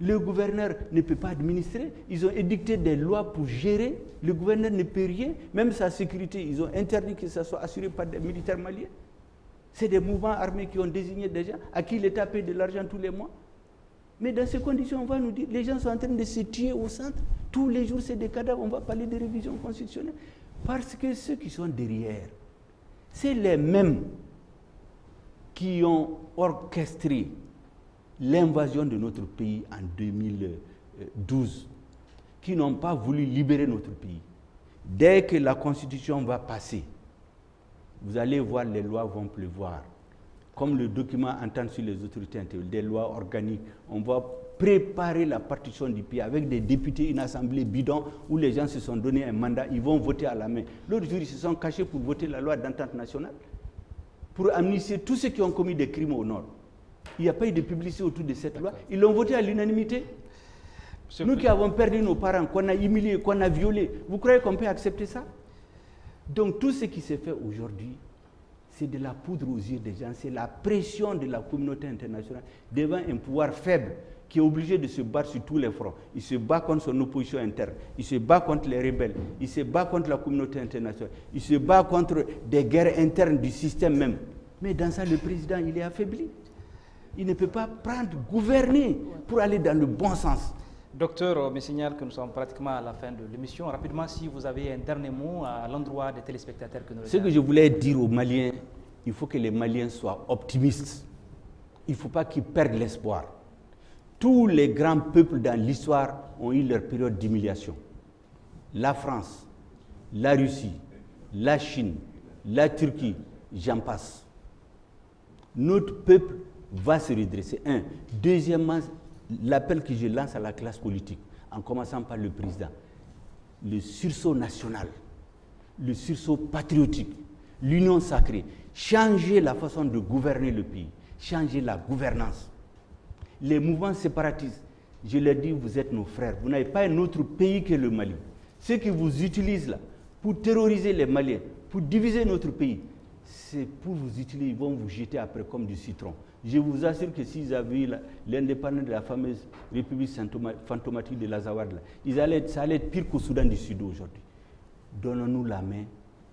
Le gouverneur ne peut pas administrer. Ils ont édicté des lois pour gérer. Le gouverneur ne peut rien. Même sa sécurité, ils ont interdit que ça soit assuré par des militaires maliens. C'est des mouvements armés qui ont désigné des gens à qui l'État paie de l'argent tous les mois. Mais dans ces conditions, on va nous dire, les gens sont en train de se tuer au centre. Tous les jours, c'est des cadavres. On va parler de révision constitutionnelle. Parce que ceux qui sont derrière, c'est les mêmes qui ont orchestré l'invasion de notre pays en 2012, qui n'ont pas voulu libérer notre pays. Dès que la Constitution va passer, vous allez voir, les lois vont pleuvoir. Comme le document entend sur les autorités intégrales, des lois organiques. On va préparer la partition du pays avec des députés, une assemblée bidon où les gens se sont donné un mandat, ils vont voter à la main. L'autre jour, ils se sont cachés pour voter la loi d'entente nationale, pour amnistier tous ceux qui ont commis des crimes au Nord. Il n'y a pas eu de publicité autour de cette loi. Ils l'ont voté à l'unanimité. Nous qui avons perdu nos parents, qu'on a humiliés, qu'on a violés, vous croyez qu'on peut accepter ça? Donc tout ce qui s'est fait aujourd'hui, c'est de la poudre aux yeux des gens, c'est la pression de la communauté internationale devant un pouvoir faible qui est obligé de se battre sur tous les fronts. Il se bat contre son opposition interne, il se bat contre les rebelles, il se bat contre la communauté internationale, il se bat contre des guerres internes du système même. Mais dans ça, le président, il est affaibli. Il ne peut pas gouverner pour aller dans le bon sens. Docteur, on me signale que nous sommes pratiquement à la fin de l'émission. Rapidement, si vous avez un dernier mot à l'endroit des téléspectateurs que nous regardons. Ce que je voulais dire aux Maliens, il faut que les Maliens soient optimistes. Il ne faut pas qu'ils perdent l'espoir. Tous les grands peuples dans l'histoire ont eu leur période d'humiliation. La France, la Russie, la Chine, la Turquie, j'en passe. Notre peuple va se redresser. Un. Deuxièmement, l'appel que je lance à la classe politique, en commençant par le président, le sursaut national, le sursaut patriotique, l'union sacrée, changer la façon de gouverner le pays, changer la gouvernance. Les mouvements séparatistes, je leur dis, vous êtes nos frères, vous n'avez pas un autre pays que le Mali. Ceux qui vous utilisent là, pour terroriser les Maliens, pour diviser notre pays, c'est pour vous utiliser, ils vont vous jeter après comme du citron. Je vous assure que s'ils avaient eu l'indépendance de la fameuse République fantomatique de l'Azawad, ça allait être pire qu'au Soudan du Sud aujourd'hui. Donnons-nous la main,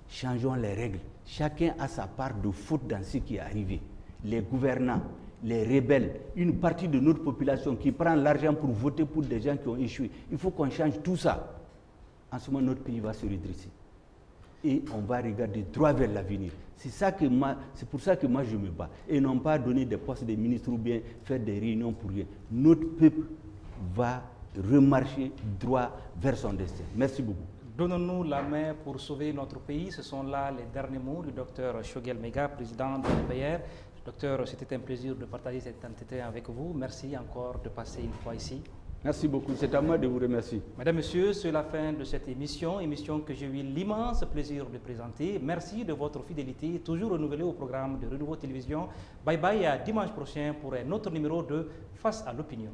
changeons les règles. Chacun a sa part de faute dans ce qui est arrivé. Les gouvernants, les rebelles, une partie de notre population qui prend l'argent pour voter pour des gens qui ont échoué. Il faut qu'on change tout ça. En ce moment, notre pays va se redresser. Et on va regarder droit vers l'avenir. C'est pour ça que moi je me bats. Et non pas donner des postes de ministres ou bien faire des réunions pour rien. Notre peuple va remarcher droit vers son destin. Merci beaucoup. Donnons-nous la main pour sauver notre pays. Ce sont là les derniers mots du docteur Choguel Maiga, président de l'UPR. Docteur, c'était un plaisir de partager cet entretien avec vous. Merci encore de passer une fois ici. Merci beaucoup, c'est à moi de vous remercier. Mesdames, Messieurs, c'est la fin de cette émission que j'ai eu l'immense plaisir de présenter. Merci de votre fidélité, toujours renouvelée au programme de Renouveau Télévision. Bye bye et à dimanche prochain pour un autre numéro de Face à l'opinion.